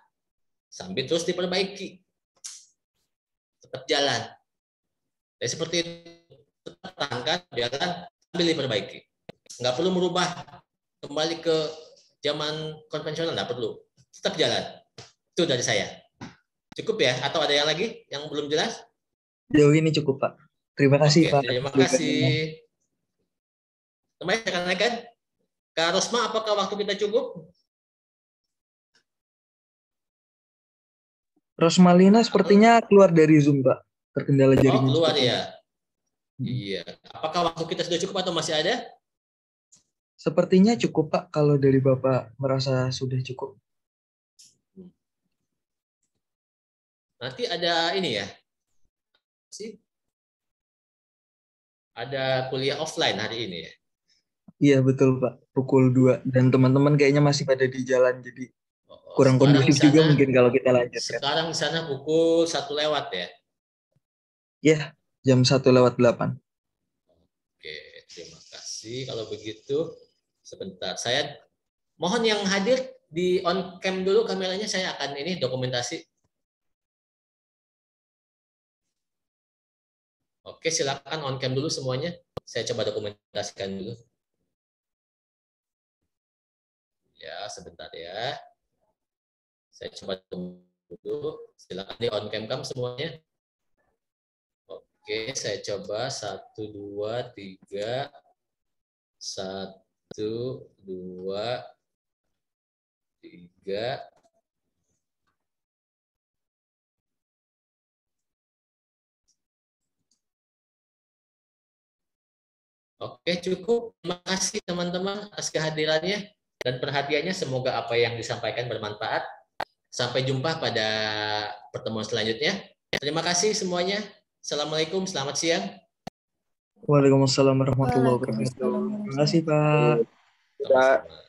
sambil terus diperbaiki. Tetap jalan. Jadi seperti itu, tetap tahankan, jalan, sambil diperbaiki. Nggak perlu merubah kembali ke zaman konvensional, nggak perlu. Tetap jalan. Itu dari saya. Cukup ya? Atau ada yang lagi yang belum jelas? Jauh ini cukup, Pak. Terima kasih, Pak. Terima kasih. Teman rekan-rekan, Kak Rosma, apakah waktu kita cukup? Rosmalina sepertinya keluar dari Zoom, Pak. Terkendala jaringan. Keluar ya? Iya. Apakah waktu kita sudah cukup atau masih ada? Sepertinya cukup, Pak. Kalau dari Bapak merasa sudah cukup. Nanti ada ini ya, ada kuliah offline hari ini ya? Iya betul, Pak, pukul 2. Dan teman-teman kayaknya masih pada di jalan, jadi kurang kondusif juga mungkin kalau kita lanjutkan. Sekarang di sana pukul 1 lewat ya? Iya, jam 1:08. Oke, terima kasih. Kalau begitu, sebentar. Saya mohon yang hadir di on cam dulu kameranya, saya akan ini dokumentasi. Oke, silakan on cam dulu semuanya. Saya coba dokumentasikan dulu. Ya, sebentar ya. Saya coba dulu. Silakan di on cam semuanya. Oke, saya coba 1, 2, 3. 1, 2, 3. Oke, cukup. Terima kasih teman-teman atas kehadirannya dan perhatiannya. Semoga apa yang disampaikan bermanfaat. Sampai jumpa pada pertemuan selanjutnya. Terima kasih semuanya. Assalamualaikum, selamat siang. Waalaikumsalam warahmatullahi wabarakatuh. Terima kasih, Pak. Sama-sama.